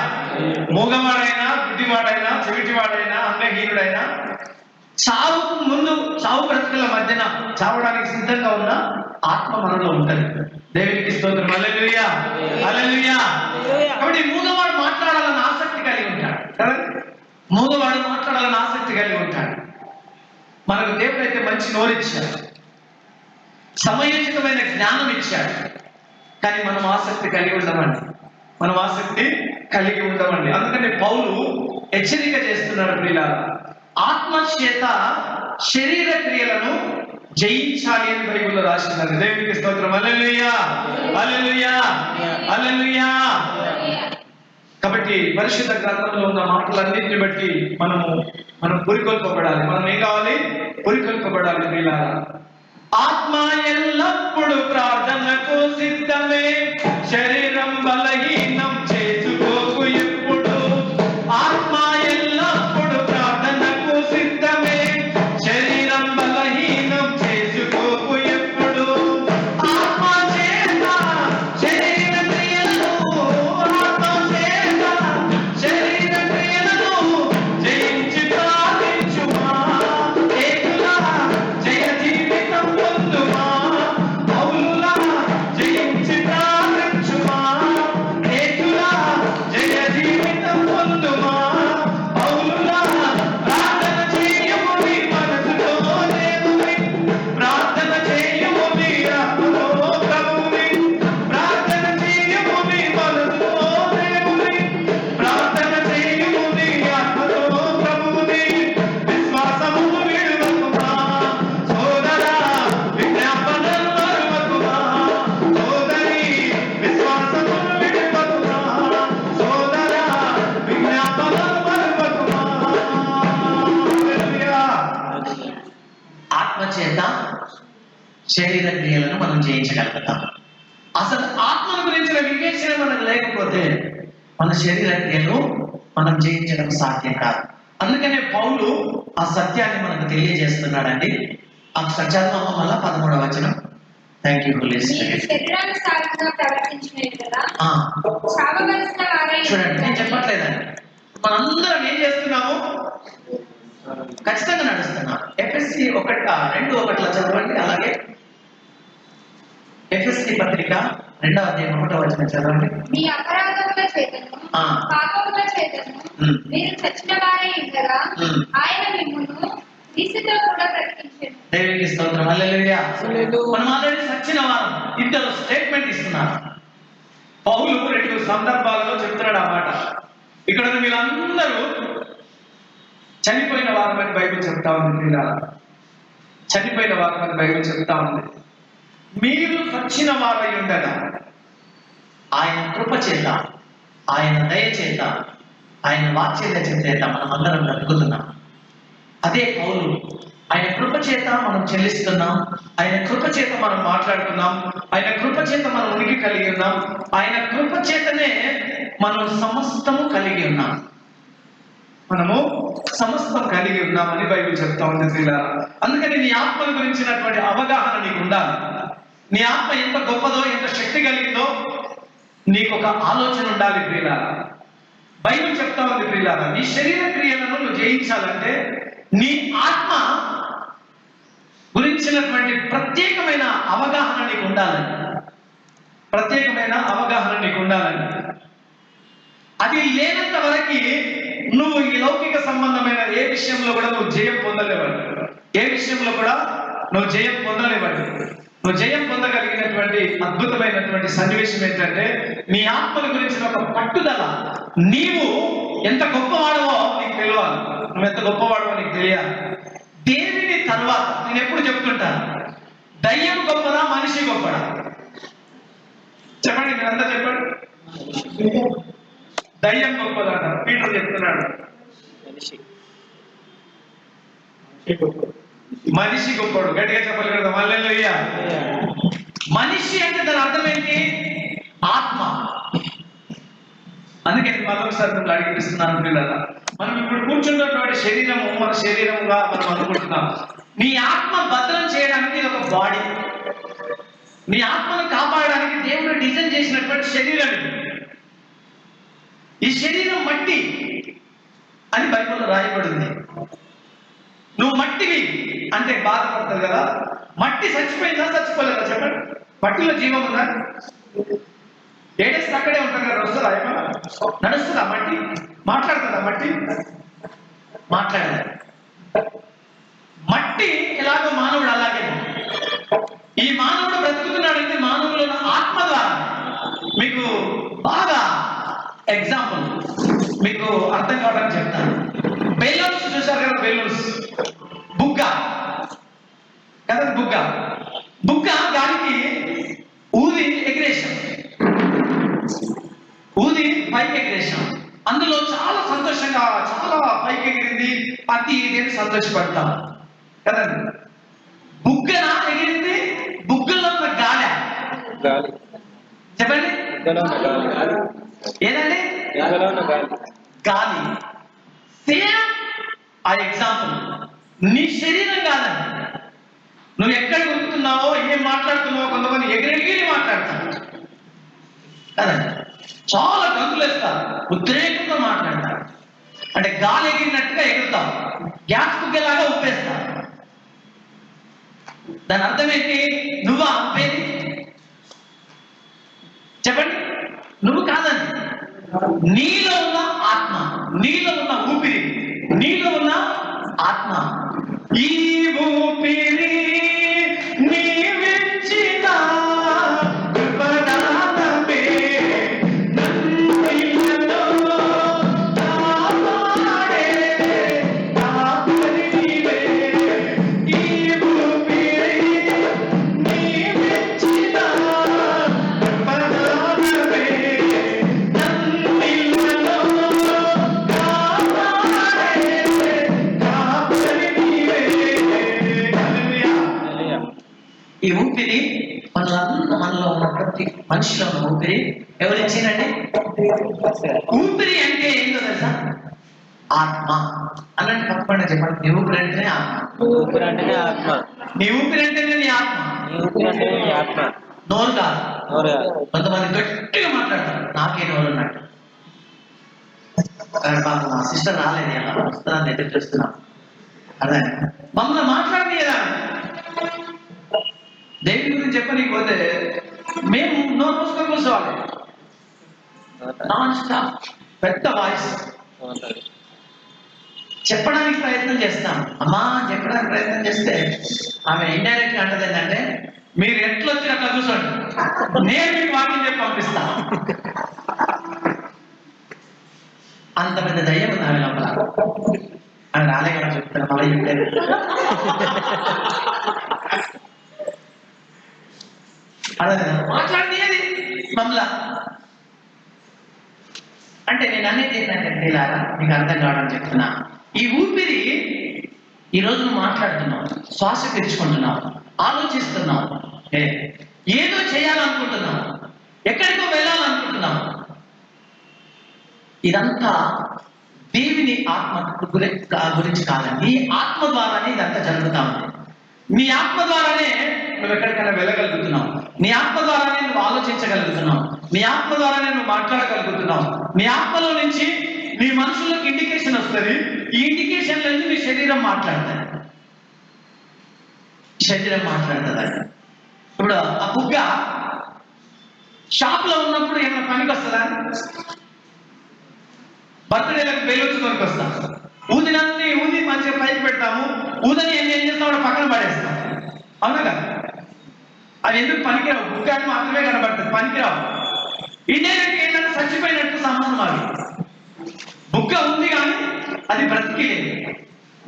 మూగవాడైనా, గుడ్డివాడైనా, చెవిటివాడైనా, అంగహీనుడైనా చావుకు ముందు, చావు బ్రతుకుల మధ్యన చావడానికి సిద్ధంగా ఉన్న ఆత్మ మనలో ఉంటుంది. దేవునికి స్తోత్రం. హల్లెలూయా, హల్లెలూయా. కాబట్టి మూగవాడు మాట్లాడాలని ఆసక్తి కలిగి ఉంటాడు కదా. మూగవాడు మాట్లాడాలని ఆసక్తి కలిగి ఉంటాడు. మనకు దేవుడైతే మంచి నోరిచ్చాడు, సమయోచితమైన జ్ఞానం ఇచ్చాడు. కానీ మనం ఆసక్తి కలిగి ఉండమండి, మనం ఆసక్తి కలిగి ఉండమండి. అందుకని పౌలు హెచ్చరిక చేస్తున్నాడు, ప్రియులారా, ఆత్మ చేత శరీర క్రియలను జయించాలి అని బైబిల్లో రాసిందండి. దేవునికి స్తోత్రం. హల్లెలూయా, హల్లెలూయా, హల్లెలూయా. కాబట్టి పరిశుద్ధ గ్రంథంలో ఉన్న మాటలన్నింటిని బట్టి మనం పురికొల్పబడాలి. మనం ఏం కావాలి? పురికొల్పబడాలి ప్రియులారా. ఆత్మ ఎల్లప్పుడు ప్రార్థనకు సిద్ధమే, శరీరం బలహీనం చేసుకోకు ఎప్పుడు. ఆత్మ ఎల్లప్పుడు ప్రార్థనకు సిద్ధమే, శరీరం బలహీనం చేసుకోకు ఎప్పుడు. ఆత్మ చేత శరీర క్రియలను, ఆత్మ చేత శరీర క్రియలను జయించి ప్రార్థించుమా, ఏకులా జయ జీవితం పొందుమా, పౌలులా జయించి ప్రార్థించుమా, ఏకులా జయ జీవితం పొందుమా, పౌలులా ప్రార్థన చేయము నీ మనసుతో దేవుని, ప్రార్థన చేయము నీ ఆత్మతో ప్రభువుని, ప్రార్థన చేయము నీ మనసుతో దేవుని, ప్రార్థన చేయము నీ ఆత్మతో ప్రభువుని. విశ్వాసమును విడువకుమా సోదరా, విజ్ఞాపనలు మరువకుమా సోదరి, విశ్వాసమును విడువకుమా సోదరా, విజ్ఞాపనలు మరువకుమా. హల్లెలూయా. ఆత్మ చేత శరీర క్రియలను మనం జయించగలుగుతాం. అసలు ఆత్మను గురించిన వివేచన మనకు లేకపోతే మన శరీర క్రియలు మనం జయించడం సాధ్యం కాదు. అందుకనే పౌలు ఆ సత్యాన్ని మనకు తెలియజేస్తున్నాడండి. ఆ చదవమ్మ వల్ల 13వ వచనం. Thank you. మీరు శరీరానుసారంగా ప్రవర్తించిన యెడల ఆ చావవలసిన వారై చూడండి, నేను చెప్పట్లేదండి, మనందరం ఏం చేస్తున్నాము? ఖచ్చితంగా నడుస్తున్నాం. ఎఫ్ఎస్సి 2:1 చదవండి. అలాగే ఎఫ్ఎస్సి పత్రిక 2వ అధ్యాయం 1వ వచనం చదవండి. మీ అపరాధముల చేతను ఆ. పాపముల చేతను మీరు చచ్చిన వారై ఉండగా ఆయన మిమ్మును క్రీస్తుతో కూడా బ్రతికించెను. దేవునికి స్తోత్రం. హల్లెలూయా. మనం ఆల్రెడీ సచ్చిన వారం. ఇద్దరు స్టేట్మెంట్ ఇస్తున్నారు. పౌలు 2 సందర్భాలలో చెప్తున్నాడు ఆ మాట. ఇక్కడ ఉన్న వీళ్ళందరూ చనిపోయిన వారమని బైబిల్ చెప్తా ఉంది పిల్లల. చనిపోయిన వారమని బైబిల్ చెప్తా ఉంది. మీరు సచ్చిన వారై ఉండగా ఆయన కృప చేత, ఆయన దయ చేత, ఆయన వాత్సల్య చేత మనం అందరం బ్రతుకుతున్నాం. అదే పౌలు, ఆయన కృప చేత మనం చెల్లిస్తున్నాం, ఆయన కృప చేత మనం మాట్లాడుతున్నాం, ఆయన కృప చేత మనం ఉనికి కలిగి ఉన్నాం, ఆయన కృప చేతనే మనం సమస్తము కలిగి ఉన్నాం. మనము సమస్తం కలిగి ఉన్నామని బైబిల్ చెప్తా ఉంది ప్రియులారా. అందుకని నీ ఆత్మ గురించినటువంటి అవగాహన నీకు ఉండాలి. నీ ఆత్మ ఎంత గొప్పదో, ఎంత శక్తి కలిగిందో నీకు ఒక ఆలోచన ఉండాలి ప్రియులారా. బైబిల్ చెప్తా ఉంది ప్రియులారా, నీ శరీర క్రియలను నువ్వు జయించాలంటే నీ ఆత్మ గురించినటువంటి ప్రత్యేకమైన అవగాహన నీకు ఉండాలని, ప్రత్యేకమైన అవగాహన నీకు ఉండాలని. అది లేనంత వరకు నువ్వు ఈ లౌకిక సంబంధమైన ఏ విషయంలో కూడా నువ్వు జయం పొందలేవండి. ఏ విషయంలో కూడా నువ్వు జయం పొందలేవండి. నువ్వు జయం పొందగలిగినటువంటి అద్భుతమైనటువంటి సన్నివేశం ఏంటంటే నీ ఆత్మల గురించిన ఒక పట్టుదల. నీవు ఎంత గొప్పవాడవో నీకు తెలియాలి. నువ్వు ఎంత గొప్పవాడవో నీకు తెలియాలి. దేవుని తర్వాత నేను ఎప్పుడు చెప్తుంటాను, దయ్యం గొప్పదా, మనిషి గొప్పదా? చెప్పండి, మీరంతా చెప్పండి. దయ్యం గొప్పదంట. పీటర్ చెప్తున్నాడు మనిషి గొప్పడు. గట్టిగా చెప్పాలి కదా. హల్లెలూయా. మనిషి అంటే దాని అర్థం ఏంటి? ఆత్మ. అందుకే మరొకసారి మిమ్మల్ని అడిగిస్తున్నాను పిల్లల, మనం ఇప్పుడు కూర్చున్నటువంటి శరీరము మన శరీరముగా మనం అనుకుంటున్నాం. నీ ఆత్మ భద్రం చేయడానికి ఇది ఒక బాడీ. నీ ఆత్మను కాపాడడానికి దేవుడు డిజైన్ చేసినటువంటి శరీరం ఇది. ఈ శరీరం మట్టి అని బైబిల్లో రాయబడింది. నువ్వు మట్టివి అంటే బాధపడతావు కదా. మట్టి చచ్చిపోయిందా చచ్చిపోలేదా చెప్పండి? మట్టిలో జీవం ఉందా? ఏడేసి అక్కడే ఉంటారు కదా. వస్తుందా ఏమన్నా? నడుస్తుందా మట్టి? మాట్లాడుతుందా మట్టి? మాట్లాడదా. మట్టి ఎలాగో మానవుడు అలాగే. ఈ మానవుడు బ్రతుకుతున్నాడంటే మానవులో ఉన్న ఆత్మ ద్వారా. మీకు బాగా ఎగ్జాంపుల్ మీకు అర్థం కావడానికి చెప్తాను. బెలూన్స్ చూసారు కదా, బెలూన్స్ బుగ్గ కదా, బుగ్గ గాలికి ఊది ఎగిరేసాం, ఊది పైకి ఎగిరేసాం. అందులో చాలా సంతోషంగా చాలా పైకి ఎగిరింది, అది ఇది అని సంతోషపడతాం కదండి. బుగ్గన ఎగిరింది, బుగ్గలో ఉన్న గాలి చెప్పండి ఏదండి? గాలి. సేమ్ ఆ ఎగ్జాంపుల్ నీ శరీరం కాదండి. నువ్వు ఎక్కడ ఉరుకుతున్నావో, ఏం మాట్లాడుతున్నావో, కొంతమంది ఎగిరెగిరి మాట్లాడతారు కదండి. చాలా గంతులేస్తారు, ఉద్రేకంగా మాట్లాడతారు. అంటే గాలి ఎగిరినట్టుగా ఎగురుతావు, గ్యాస్ బుగ్గలాగా ఉప్పేస్తావు. దాని అర్థం ఏంటి? నువ్వా ఉప్పేది? చెప్పండి. నువ్వు కాదండి. నీలో ఉన్న ఆత్మ, నీలో ఉన్న ఊపిరి, నీలో ఉన్న ఆత్మ. ఈ ఊపిరి నీవిచ్చిన వరదానమే, నన్నిలలో కాపాడే కాపరి నీవే. ఈ ఊపిరి నీవిచ్చిన వరదానమే, నన్నిలలో కాపాడే కాపరి నీవే. హల్లెలూయా. ఈ ఊపిరి మనలో ఉన్న ప్రతి మనిషిలో ఉన్న ఊపిరి ఎవరు ఇచ్చినండి? ఊపిరి అంటే ఏంటో తెలుసా? ఆత్మ అన్నట్టు పక్కపండి చెప్పండి. నీ ఊపిరి అంటేనే ఆత్మ. నీ ఊపిరి అంటేనే నీ ఆత్మ. నోరు కాదు. కొంతమంది గట్టిగా మాట్లాడతారు, నాకే నోరు అన్నట్టు. పాపం మా సిస్టర్ రాలేదు, ఎలా వస్తుందని ఎదురు చూస్తున్నాం. అదే మమ్మల్ని మాట్లాడి ఎలా దేవుని గురించి చెప్పనీకపోతే మేము నోరు మూసుకొని కూర్చోవాలి. నాన్ స్టాప్ పెద్ద వాయిస్ చెప్పడానికి ప్రయత్నం చేస్తాం. అమ్మా చెప్పడానికి ప్రయత్నం చేస్తే ఆమె ఇండైరెక్ట్ గా అంటది ఏంటంటే, మీరు ఎట్లా వచ్చి అట్లా కూర్చోండి, నేను మీకు వాక్యం చెప్పి పంపిస్తా. అంత పెద్ద దయ్యం ఉంది ఆమె లోపల. ఆమె రాలే కదా చెప్తాను, మళ్ళీ చెప్పలేదు. అదే మాట్లాడేది మమ్మల్ని. అంటే నేను అనేది ఏంటంటే ఇలాగా మీకు అర్థం కావడం చెప్తున్నా. ఈ ఊపిరి ఈరోజు నువ్వు మాట్లాడుతున్నావు, శ్వాస పీల్చుకుంటున్నావు, ఆలోచిస్తున్నావు, ఏదో చేయాలనుకుంటున్నావు, ఎక్కడికో వెళ్ళాలనుకుంటున్నావు. ఇదంతా దేవుని ఆత్మ గురించి కాదండి. నీ ఆత్మ ద్వారానే ఇదంతా జరుగుతా ఉంది. నీ ఆత్మ ద్వారానే నువ్వు ఎక్కడికైనా వెళ్ళగలుగుతున్నావు, నీ ఆత్మ ద్వారానే నువ్వు ఆలోచించగలుగుతున్నావు, నీ ఆత్మ ద్వారానే నువ్వు మాట్లాడగలుగుతున్నావు. నీ ఆత్మలో నుంచి నీ మనుషులకు ఇండికేషన్ వస్తుంది. ఈ ఇండికేషన్ నుంచి నీ శరీరం మాట్లాడుతుంది. శరీరం మాట్లాడుతుంది. ఇప్పుడు ఆ బుగ్గ షాప్ లో ఉన్నప్పుడు ఏమైనా పనికి వస్తుందా? బర్త్డేలకు బెలూన్స్ కొనుక్కొస్తాం, ఊదినన్ని ఊది మంచిగా పైకి పెడతాము, ఊదని ఏం చేస్తాం పక్కన పడేస్తాం. అవునా కదా? అవి ఎందుకు పనికిరావు, బుగ్గాన్ని మాత్రమే కనబడుతుంది, పనికిరావు. ఇండైరెక్ట్ ఏంటంటే చచ్చిపోయినట్టు సంబంధం. అది బుగ్గ ఉంది కానీ అది బ్రతికిలేదు.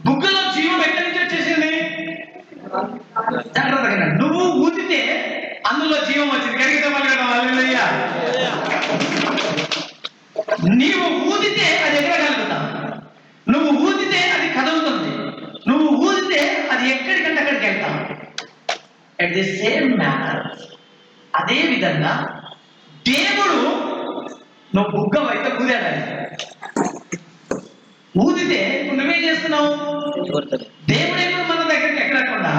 బుగ్గలో జీవం ఎక్కడి నుంచి వచ్చేసింది? జాగ్రత్తగా నువ్వు ఊదితే అందులో జీవం వచ్చింది. కడిగితే మళ్ళీ కదా హల్లెలూయా. నీవు ఊదితే అది ఎగరగలుగుతావు, నువ్వు ఊదితే అది కదులుతుంది, నువ్వు ఊదితే అది ఎక్కడికంటే అక్కడికి వెళ్తావు. అట్ ది సేమ్ మ్యానర్, అదే విధంగా దేవుడు నువ్వు బుగ్గ అయితే ఊదాడు. ఊదితే ఇప్పుడు నువ్వేం చేస్తున్నావు? దేవుడేమో మన దగ్గరికి ఎక్కడకుండా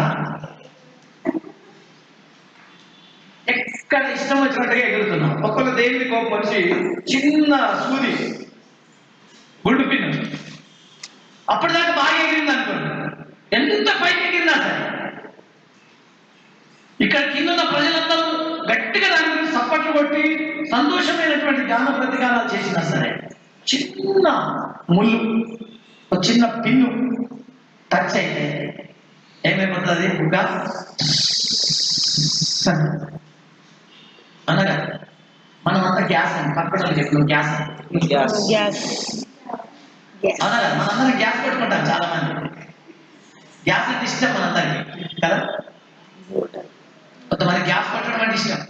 ఎక్కడ ఇష్టం వచ్చినట్టుగా ఎగురుతున్నాం. ఒక్కొక్క దేవుడి కోపం వచ్చి చిన్న సూది గుండు పిన్ను అప్పటిదాకా బాగా ఎగిరింది అనుకోండి, ఎంత పైకి ఎగిరినా సరే ఇక్కడ కింద ఉన్న ప్రజలందరూ గట్టిగా దాని గురించి సప్పట్లు కొట్టి సంతోషమైనటువంటి జ్ఞాన ప్రతిగానాలు చేసినా సరే చిన్న ముళ్ళు, ఒక చిన్న పిన్ను టచ్ అయితే ఏమైపోతుంది? బుగ్గ అనగా మనం అంతా గ్యాస్ అని పక్కన చెప్పిన గ్యాస్ అనగా మనందరం గ్యాస్ పెట్టుకుంటాం. చాలా మంది గ్యాస్ అంటే ఇష్టం మనందరికి కదా. కొంతమంది గ్యాస్ పట్టడం అంటే ఇష్టం.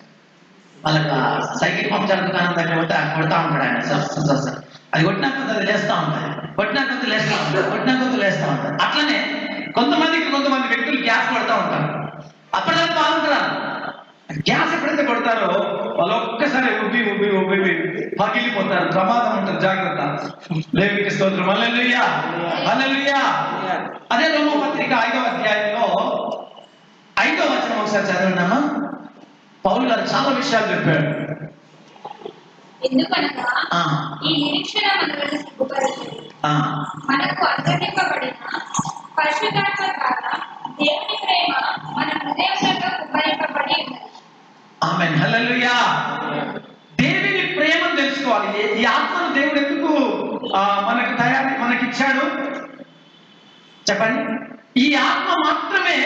వాళ్ళకి సైకిల్ పంచర్ దుకాణం దగ్గర పోతే కొడతా ఉంటాడు ఆయన. అది కొట్టినా కొంత లేస్తూ ఉంటుంది, కొట్టినా కొంత లేస్తూ ఉంటాడు, కొట్టినా కొంత లేస్తూ ఉంటాడు. అట్లనే కొంతమంది వ్యక్తులు గ్యాస్ కొడతా ఉంటారు. అప్పటిదాకా బాగుంటారా? గ్యాస్ ఎప్పుడైతే కొడతారో వాళ్ళు ఒక్కసారి ఉబ్బి పగిలిపోతారు. ప్రమాదం ఉంటుంది, జాగ్రత్త. దేవునికి స్తోత్రం. హల్లెలూయా, హల్లెలూయా. అదే రోమపత్రిక 5వ అధ్యాయంలో 5వ వచనం ఒకసారి చదవండి. పౌలు గారు చాలా విషయాలు చెప్పాడు. ఎందుకనగా ఈ నిరీక్షణ మనలను సిగ్గుపరచదు. మనకు అనుగ్రహింపబడిన పరిశుద్ధాత్మ ద్వారా దేవుని ప్రేమ మన హృదయంలో కుమ్మరింపబడి ఉన్నది. ఆమేన్, హల్లెలూయా. దేవుని ప్రేమను తెలుసుకోవాలి. ఈ ఆత్మను దేవుడు ఎందుకు మనకిచ్చాడు చెప్పండి. ఈ ఆత్మ మాత్రమే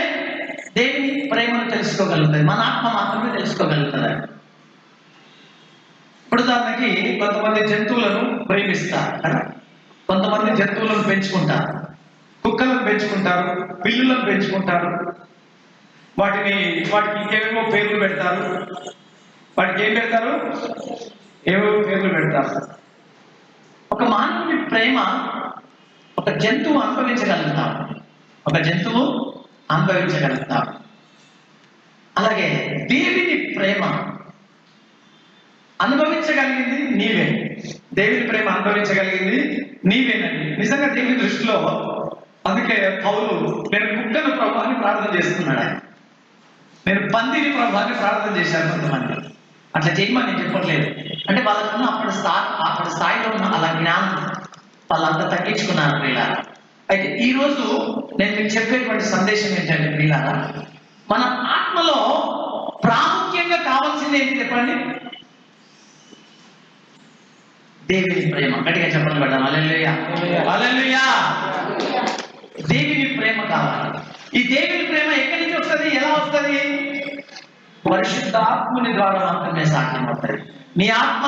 దేవుని ప్రేమను తెలుసుకోగలుగుతుంది. మన ఆత్మ మాత్రమే తెలుసుకోగలుగుతుంది. ఇప్పుడు ఉదాహరణకి కొంతమంది జంతువులను ప్రేమిస్తారు కదా, కొంతమంది జంతువులను పెంచుకుంటారు. కుక్కలను పెంచుకుంటారు, పిల్లులను పెంచుకుంటారు. వాటికి ఇంకేమేమో పేర్లు పెడతారు. వాటికి ఏం పెడతారు? ఏవేవో పేర్లు పెడతారు. ఒక మానవుని ప్రేమ ఒక జంతువు అనుభవించగలుగుతాం, ఒక జంతువు అనుభవించగలుగుతాం. అలాగే దేవుని ప్రేమ అనుభవించగలిగింది నీవే. దేవుని ప్రేమ అనుభవించగలిగింది నీవేనండి. నిజంగా దేవుని దృష్టిలో అందుకే పౌలు నేను కుక్కను ప్రభువాన్ని ప్రార్థన చేస్తున్నాడు. నేను పందిని ప్రభువాన్ని ప్రార్థన చేశాను. కొంతమంది అట్లా చేయమని నేను చెప్పట్లేదు. అంటే వాళ్ళకున్న అప్పటి స్థాయిలో ఉన్న అలా జ్ఞానం వాళ్ళంతా తగ్గించుకున్నారు ప్రియులారా. అయితే ఈరోజు నేను మీకు చెప్పేటువంటి సందేశం ఏంటంటే ప్రియులారా, మన ఆత్మలో ప్రాముఖ్యంగా కావాల్సింది ఏంటి చెప్పండి? దేవుని ప్రేమ. గట్టిగా చెప్పండి మేడం. హల్లెలూయా, హల్లెలూయా. దేవుని ప్రేమ కావాలి. ఈ దేవుని ప్రేమ ఎక్కడి నుంచి వస్తుంది? ఎలా వస్తుంది? పరిశుద్ధాత్ముని ద్వారా మాత్రమే సాధ్యమవుతుంది. నీ ఆత్మ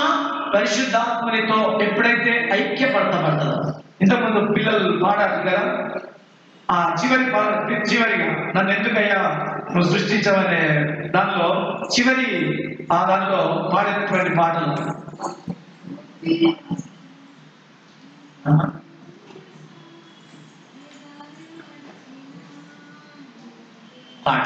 పరిశుద్ధాత్మునితో ఎప్పుడైతే ఐక్యపడతబడుతుందో, ఇంతకుముందు పిల్లలు పాడారు కదా, ఆ చివరిగా నన్ను ఎందుకయ్యా నువ్వు సృష్టించవనే దానిలో దాంట్లో పాడినటువంటి పాటలు పాట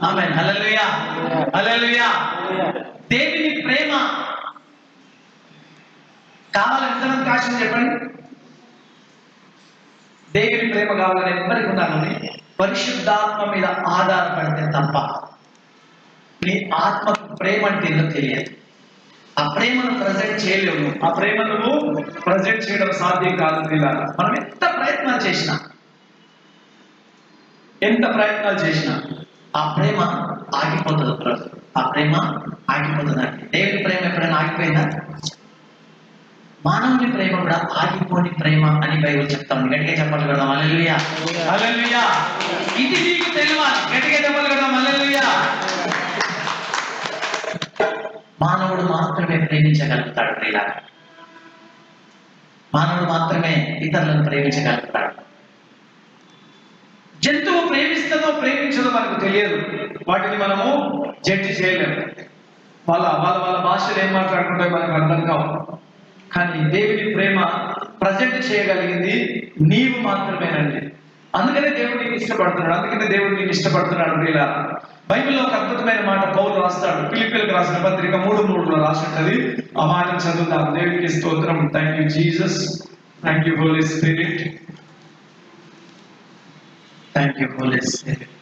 ఆమేన్, హల్లెలూయా, హల్లెలూయా. దేవుని ప్రేమ కావాలని ఎంతమంది కాశం చెప్పండి. దేవుని ప్రేమ కావాలని ఎవరికి ఉన్నానని పరిశుద్ధాత్మ మీద ఆధారపడితే తప్ప నీ ఆత్మకు ప్రేమ అంటే ఏంటో తెలియదు. ఆ ప్రేమను ప్రజెంట్ చేయలేవు. ఆ ప్రేమ నువ్వు ప్రజెంట్ చేయడం సాధ్యం కాదు. మనం ఎంత ప్రయత్నాలు చేసినా ఆ ప్రేమ ఆగిపోతుంది. ఆ ప్రేమ ఆగిపోతుంది. దేవుని ప్రేమ ఎప్పుడైనా ఆగిపోయిందా? మానవుని ప్రేమ కూడా ఆగిపోని ప్రేమ అని బైబిల్ చెప్తాం. గట్టిగా చెప్పాలి కదా, హల్లెలూయా హల్లెలూయా. ఇది నీకు తెలియాలి, గట్టిగా చెప్పాలి కదా, హల్లెలూయా. మానవుడు మాత్రమే ప్రేమించగలుగుతాడు ప్రియుల, మానవుడు మాత్రమే ఇతరులను ప్రేమించగలుగుతాడు. జంతువు ప్రేమిస్తుందో ప్రేమించదో మనకు తెలియదు, వాటిని మనము జడ్జి చేయలేము. వాళ్ళ వాళ్ళ వాళ్ళ భాషలు ఏం మాట్లాడుకుంటే మనకు అర్థం కావు. కానీ దేవుని ప్రేమ ప్రజెంట్ చేయగలిగింది నీవు మాత్రమేనండి. అందుకనే దేవుడు నీకు ఇష్టపడుతున్నాడు, అందుకనే దేవుడు నీకు ఇష్టపడుతున్నాడు ప్రియుల. బైబిల్లో ఒక అద్భుతమైన మాట పౌలు రాస్తాడు. ఫిలిప్పీయులకు రాసిన పత్రిక 3:3 రాసి ఉంటది. ఆ మాటను చదువుతాం. దేవునికి స్తోత్రం. Thank you Jesus, thank you Holi spirit, thank you Holi spirit.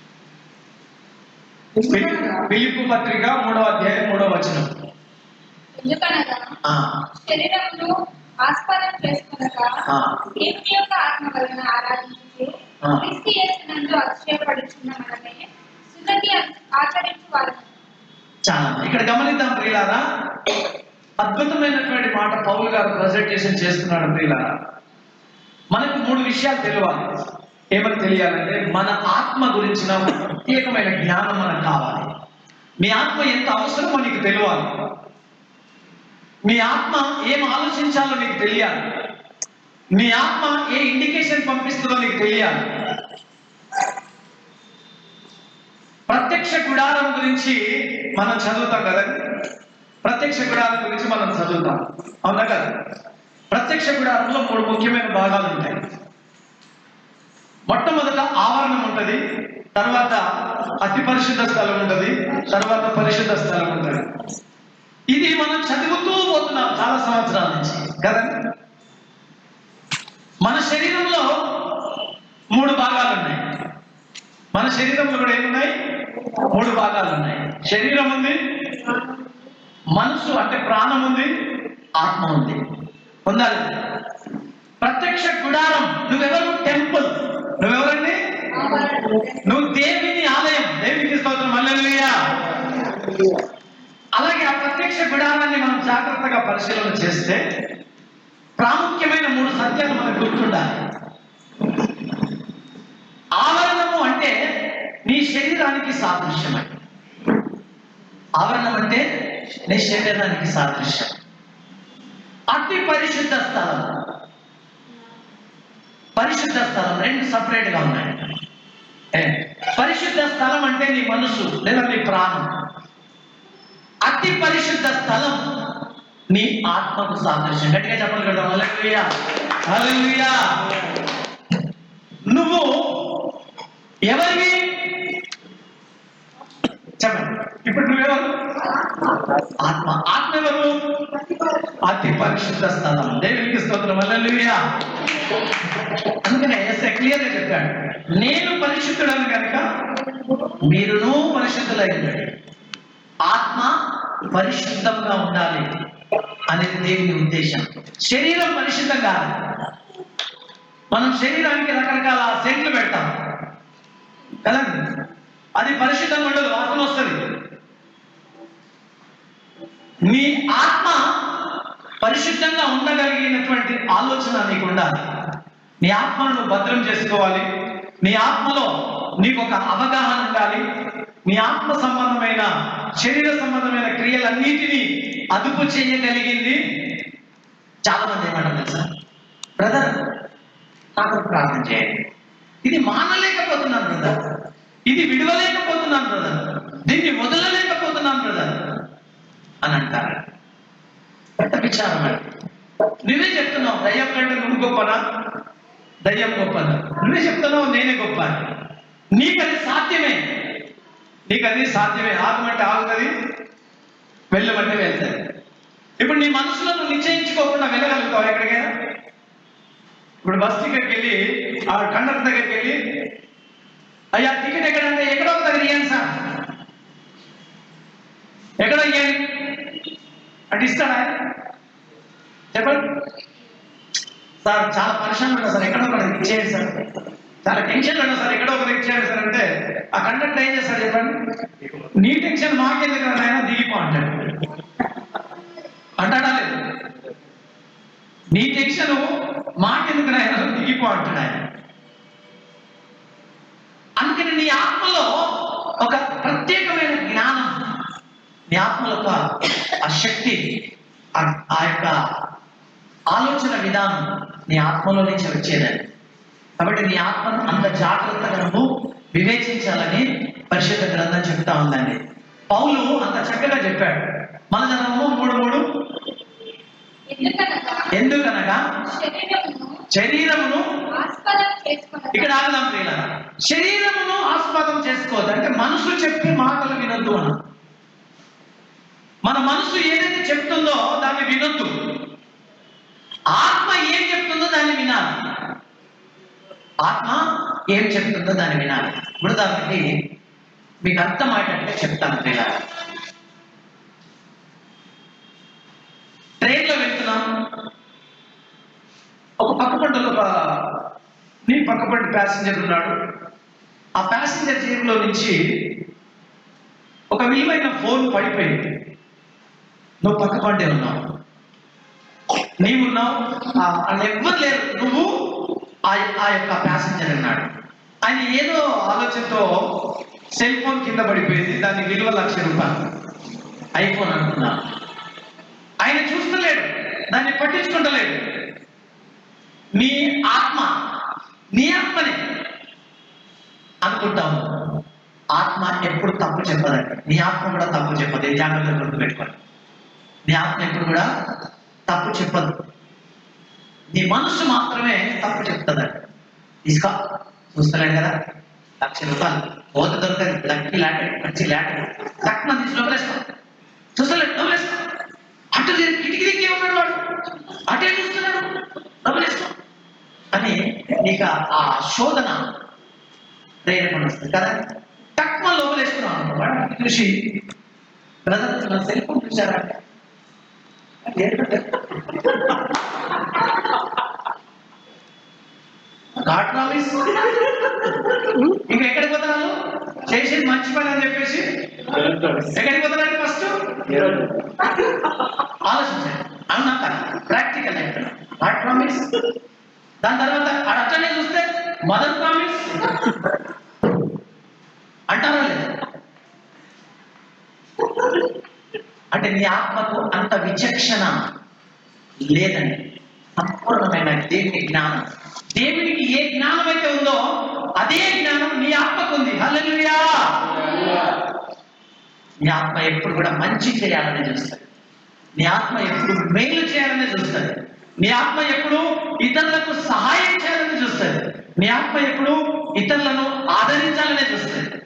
ఫిలిప్పు పత్రిక 3వ అధ్యాయం 3వ వచనం. ఎందుకనగా శరీరమును ఆస్పదం చేసుకునగా దేవుని యొక్క ఆత్మ వలన ఆరాధించు క్రీస్తు యేసునందు అతిశయపడుచున్న మనమే సున్నతి ఆచరించు వాళ్ళము. చాలా ఇక్కడ గమనిద్దాం ప్రియులారా, అద్భుతమైనటువంటి మాట పౌలు గారు ప్రజెంటేషన్ చేస్తున్నాడు ప్రియులారా. మనకు 3 విషయాలు తెలియాలి. ఏమని తెలియాలంటే, మన ఆత్మ గురించిన ప్రత్యేకమైన జ్ఞానం మనకు కావాలి. మీ ఆత్మ ఎంత అవసరమో నీకు తెలియాలి. మీ ఆత్మ ఏం ఆలోచించాలో నీకు తెలియాలి. మీ ఆత్మ ఏ ఇండికేషన్ పంపిస్తుందో నీకు తెలియాలి. ప్రత్యక్ష గుడారం గురించి మనం చదువుతాం కదండి. ప్రత్యక్ష గుడారం గురించి మనం చదువుతాం, అవునా కదా? ప్రత్యక్ష గుడారంలో 3 ముఖ్యమైన భాగాలు ఉంటాయి. మొట్టమొదట ఆవరణం ఉంటుంది, తర్వాత అతి పరిశుద్ధ స్థలం ఉంటుంది, తర్వాత పరిశుద్ధ స్థలం ఉంటుంది. ఇది మనం చదువుతూ పోతున్నాం చాలా సంవత్సరాల నుంచి కదండి. మన శరీరంలో 3 భాగాలు ఉన్నాయి. మన శరీరంలో కూడా ఏమున్నాయి? 3 భాగాలు ఉన్నాయి. శరీరం ఉంది, మనసు అంటే ప్రాణం ఉంది, ఆత్మ ఉంది. ఉండాలి. ప్రత్యక్ష గుడారం, నువ్వెవరు? టెంపుల్. నువ్వెవరండి? నువ్వు దేవుని ఆలయం. దేవునికి స్తోత్రం, హల్లెలూయా. అలాగే ఆ ప్రత్యక్ష గుడారాన్ని మనం జాగ్రత్తగా పరిశీలన చేస్తే ప్రాముఖ్యమైన 3 సత్యాలు మనకు గుర్తుండాలి. ఆవరణము అంటే నీ శరీరానికి సాదృశ్యమై. ఆవరణం అంటే నీ శరీరానికి సాదృశ్యం. అతి పరిశుద్ధ స్థలం, పరిశుద్ధ స్థలం 2 సపరేట్ గా ఉన్నాయి. పరిశుద్ధ స్థలం అంటే నీ మనసు లేదా నీ ప్రాణం. అతి పరిశుద్ధ స్థలం నీ ఆత్మకు సాదృశ్యం. గట్టిగా చెప్పాలి కదా, హల్లెలూయా హల్లెలూయా. నువ్వు ఎవరివి చెప్పండి. ఇప్పుడు నువ్వెవరు? ఆత్మ. ఆత్మ ఎవరు? అతి పరిశుద్ధ స్థలం. దేవునికి స్తోత్రం, హల్లెలూయా. అందుకనే క్లియర్ గా చెప్పాడు, నేను పరిశుద్ధుడను కనుక మీరును పరిశుద్ధులై ఉండండి. ఆత్మ పరిశుద్ధంగా ఉండాలి అనేది దేవుని ఉద్దేశం. శరీరం పరిశుద్ధం కాదు. మనం శరీరానికి రకరకాల సెంట్లు పెడతాం కదండి, అది పరిశుద్ధంగా ఉండదు, వాసన వస్తుంది. నీ ఆత్మ పరిశుద్ధంగా ఉండగలిగినటువంటి ఆలోచన నీకు ఉండాలి. నీ ఆత్మను నువ్వు భద్రం చేసుకోవాలి. నీ ఆత్మలో నీకు ఒక అవగాహన ఉండాలి. నీ ఆత్మ సంబంధమైన శరీర సంబంధమైన క్రియలన్నిటినీ అదుపు చేయగలిగింది. చాలా మంది ఏమంటారు తెలుసా, బ్రదర్ నాకు ప్రార్థన చేయండి, ఇది మానలేకపోతున్నాను బ్రదర్, ఇది విడవలేకపోతున్నాను బ్రదర్, దీన్ని వదలలేకపోతున్నాను బ్రదర్ అని అంటారు. పెద్ద విచారం అండి. నువ్వే చెప్తున్నావు దయ్యం కంటే నువ్వు గొప్పనా, దయ్యం గొప్పనా? నువ్వే చెప్తున్నావు నేనే గొప్ప. నీకది సాధ్యమే, నీకది సాధ్యమే. ఆగమంటే ఆగుతుంది, వెళ్ళమంటే వెళ్తుంది. ఇప్పుడు నీ మనసులో నువ్వు నిశ్చయించుకోకుండా వెళ్ళగలుగుతావు ఎక్కడికైనా? ఇప్పుడు బస్ టికెట్కి వెళ్ళి ఆ కండక్టర్ దగ్గరికి వెళ్ళి, అయ్యా టికెట్ ఎక్కడంటే ఎక్కడో ఒక దగ్గర ఇవ్వండి సార్, ఎక్కడో ఇవ్వండి అంటే ఇస్తాడా? చెప్పండి సార్, చాలా పరిశ్రమ ఉన్నా సార్, ఎక్కడో ఒకటి ఇచ్చేయండి సార్, చాలా టెన్షన్ ఉన్నా సార్, ఎక్కడో ఒకటి ఇచ్చేయండి సార్ అంటే ఆ కండక్టర్ ఏం చేస్తాడు చెప్పండి? నీ టెన్షన్ మాకెందుకు ఆయన దిగిపో అంటాడు. అంటాడా లేదు? నీ టెన్షన్ మాకెందుకు నాయన దిగిపో అంటాడు ఆయన. అందుకని నీ ఆత్మలో ఒక ప్రత్యేకమైన జ్ఞానం, నీ ఆత్మలో ఒక ఆ శక్తి, ఆ యొక్క ఆలోచన విధానం నీ ఆత్మలో నుంచి వచ్చేదని. కాబట్టి నీ ఆత్మను అంత జాగ్రత్తగా నువ్వు వివేచించాలని పరిశుద్ధ గ్రంథం చెప్తా ఉందండి. పౌలు అంత చక్కగా చెప్పాడు. మన జనము 3:3 ఎందుకనగా శరీరమును ఆస్పదం చేసుకొనక ఇక్కడ ఆగుదాం ప్రియులారా. శరీరమును ఆస్పదం చేసుకోవద్దు అంటే మనసు చెప్పే మాటలు వినొద్దు అన్న. మన మనసు ఏదైతే చెప్తుందో దాన్ని వినొద్దు. ఆత్మ ఏం చెప్తుందో దాన్ని వినాలి. ఆత్మ ఏం చెప్తుందో దాన్ని వినాలి. ఇప్పుడు దానికి మీకు అర్థమయ్యేటట్లే చెప్తాను ప్రియులారా. ట్రైన్లో వెళ్తున్నాం, ఒక పక్కపంటలో నీ పక్కపంటి ప్యాసింజర్ ఉన్నాడు. ఆ ప్యాసింజర్ జేబులో నుంచి ఒక విలువైన ఫోన్ పడిపోయింది. నువ్వు పక్కపంటే ఉన్నావు, నీవున్నావు, వాళ్ళు ఎవ్వరు లేరు, నువ్వు ఆ యొక్క ప్యాసింజర్ ఉన్నాడు. ఆయన ఏదో ఆలోచనతో సెల్ ఫోన్ కింద పడిపోయింది. దాని విలువ ₹1,00,000, ఐఫోన్ అనుకున్నాను. ఆయన చూస్తలేడు, దాన్ని పట్టించుకుంటలేడు. నీ ఆత్మనే అనుకుంటావు. ఆత్మ ఎప్పుడు తప్పు చెప్పదంట. నీ ఆత్మ కూడా తప్పు చెప్పదు. ఈ జాగ్రత్తగా గుర్తుపెట్టుకోండి. నీ ఆత్మ ఎప్పుడు కూడా తప్పు చెప్పదు. నీ మనసు మాత్రమే తప్పు చెప్తుందంట. తీసుకో, చూస్తలేడు కదా, ₹1,00,000 పోత దొరకదు, లక్కీ లాటరీ, మంచి లాటరీ, తక్కువ తీసి లోపలేసుకో, చూస్తలేడు, లోపలేసుకో, అటు కిటికీ దిక్కే ఉన్నాడు వాడు, అటే చూస్తున్నాడు, లోపలేసుకో అని నీకు ఆ శోధన ప్రేరేపణ వస్తుంది కదా. తక్కువ లోపలేసుకున్నావు వాడిని చూసి, బ్రదర్ నా సెల్ ఫోన్ చూసారా, గాడ్ ప్రామిస్. ఇంకా ఎక్కడికి పోతున్నాను, చేసేది మంచి పని అని చెప్పేసి ఎక్కడికి పోతున్నాడు? ఫస్ట్ ఆలోచించండి. అవునా కదా, ప్రాక్టికల్ అయిపోయినా గాడ్ ప్రామిస్. దాని తర్వాత అట్లనే చూస్తే మదర్ ప్రామిస్ అంటారా లేదు? అంటే నీ ఆత్మకు అంత విచక్షణ లేదండి. సంపూర్ణమైన దేవుని జ్ఞానం, దేవునికి ఏ జ్ఞానం అయితే ఉందో అదే జ్ఞానం నీ ఆత్మకు ఉంది. హల్లెలూయా. నీ ఆత్మ ఎప్పుడు కూడా మంచి చేయాలని చూస్తుంది. నీ ఆత్మ ఎప్పుడు మేలు చేయాలని చూస్తుంది. నీ ఆత్మ ఎప్పుడు ఇతరులకు సహాయం చేయాలని చూస్తుంది. నీ ఆత్మ ఎప్పుడు ఇతరులను ఆదరించాలని చూస్తుంది.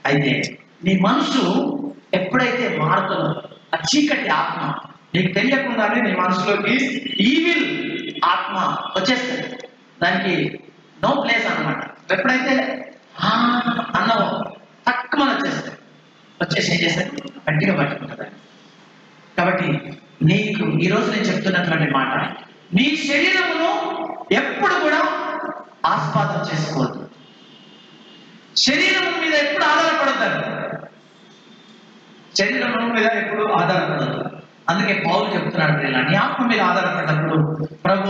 అయితే నీ మనసు ఎప్పుడైతే మారుతుందో, ఆ చీకటి ఆత్మ నీకు తెలియకుండానే నీ మనసులోకి ఈవిల్ ఆత్మ వచ్చేస్తుంది. దానికి నో ప్లేస్ అన్నమాట. ఎప్పుడైతే అన్నవో తక్కువ వచ్చేసి ఏం చేస్తుంది, గట్టిగా పట్టుకుంటుంది. కాబట్టి నీకు ఈరోజు నేను చెప్తున్నటువంటి మాట, నీ శరీరమును ఎప్పుడు కూడా ఆస్పాదం చేసుకోవద్దు. శరీరం మీద ఎప్పుడు ఆధారపడద్దు. శరీరం మీద ఎప్పుడు ఆధారపడద్దు. అందుకే పౌలు చెప్తున్నాడు, నీ ఆత్మ మీద ఆధారపడినప్పుడు ప్రభు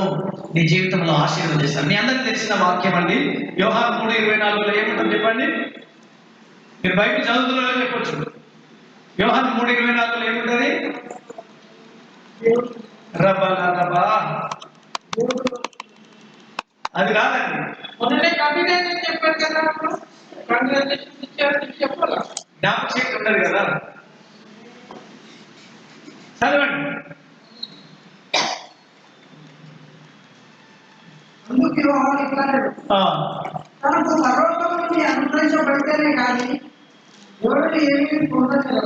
నీ జీవితంలో ఆశీర్వదిస్తాడు. మీ అందరికీ తెలిసిన వాక్యం అండి, యోహాను 3:24 ఏముంటుంది చెప్పండి. మీరు బైబిల్ చదువుతున్నారని చెప్పొచ్చు. యోహాను 3:24 ఏముంటుంది? రబా అది రాదండి. మొదలే కవితని చెప్పారు కదా, చెప్పాలా? జ్ఞాపకశక్తి ఉండదు కదా, చదవండి. అందుకు యోహాను ఇట్లా తనకు సర్వోత్తముని అనుగ్రహించబడితేనే కానీ ఎవరు ఏమీ పొందలేదు.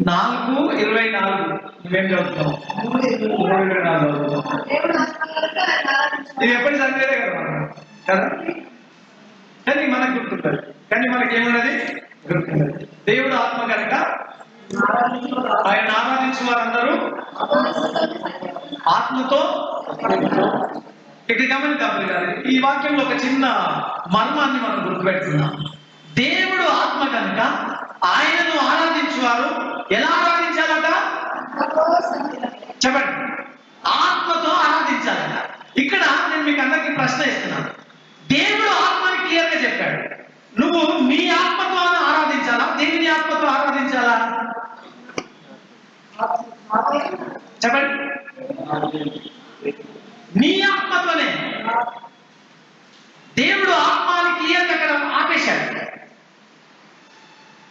4:24 నువ్వేం చదువుతున్నావు? 3:24 చదువుతున్నావు. దేవుడు ఆత్మలతో ఆయన ఆరాధించుకోవాలి. ఇది ఎప్పటి చదివేదే కదా మనం, కదా. కానీ మనకు గుర్తుంటుంది, కానీ మనకేమున్నది గుర్తుంటుంది. దేవుడు ఆత్మ కనుక ఆయన ఆరాధించే వారందరూ ఆత్మతో. ఇక్కడ గమనించాలి కాదు, ఈ వాక్యంలో ఒక చిన్న మర్మాన్ని మనం గుర్తుపెట్టుకున్నాం. దేవుడు ఆత్మ కనుక ఆయనను ఆరాధించేవారు ఎలా ఆరాధించాలట చెప్పండి. ఆత్మతో ఆరాధించాలట. ఇక్కడ నేను మీకు అందరికీ ప్రశ్న ఇస్తున్నాను. దేవుడు ఆత్మని క్లియర్ గా చెప్పాడు. నువ్వు నీ ఆత్మతో ఆరాధించాలా, దేవుని ఆత్మతో ఆరాధించాలా? చెప్పండి. నీ ఆత్మతోనే. దేవుడు ఆత్మని క్లియర్ అక్కడ ఆపేశాడు.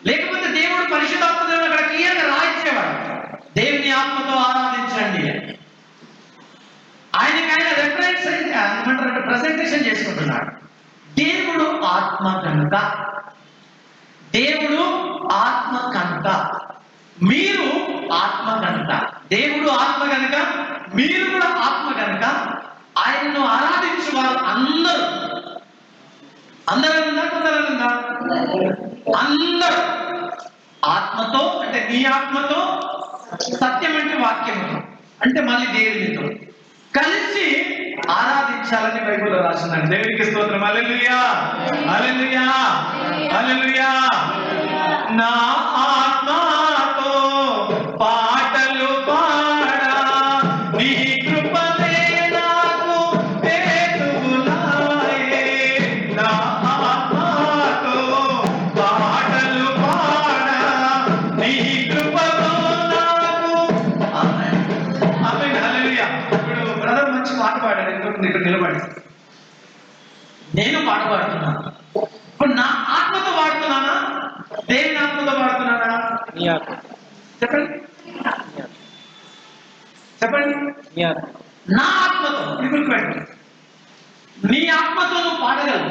లేకపోతే దేవుడు పరిశుద్ధాత్మ దేవుడు అక్కడ క్లియర్ గా రాయించేవాడు, దేవుని ఆత్మతో ఆరాధించండి. ఆయన రెఫరెన్స్ ఏమంటారంటే ప్రజెంటేషన్ చేసుకుంటున్నాడు. దేవుడు ఆత్మ కనుక, దేవుడు ఆత్మ కనుక, మీరు ఆత్మ కనుక, దేవుడు ఆత్మ కనుక మీరు కూడా ఆత్మ కనుక ఆయనను ఆరాధించే వారు అందరూ ఉందా, కొందరుందా? అందరూ ఆత్మతో, అంటే నీ ఆత్మతో, సత్యం అంటే వాక్యముతో, అంటే మళ్ళీ దేవునితో కలిసి ఆరాధించాలని బైబిల్లో రాసిందండి. దేవునికి స్తోత్రం. హల్లెలూయా, హల్లెలూయా, హల్లెలూయా. నా ఆత్మతో పాటలు పాడా, నీ కృపనే నాకు హేతువులాయే. నా ఆత్మతో పాటలు పాడా, నీ కృపతో నాకు. ఆమేన్, ఆమేన్, హల్లెలూయా. ఇప్పుడు బ్రదర్ మంచి పాట పాడారు, ఇక్కడ నిలబడి. నేను పాట పాడుతున్నాను. ఇప్పుడు నా ఆత్మతో పాడుతున్నానా, దేవుని ఆత్మతో పాడుతున్నానా? చెప్పండి, చెప్పండి. నా ఆత్మతో. ఇప్పుడు పెట్టండి, నీ ఆత్మతో నువ్వు పాడగలవు,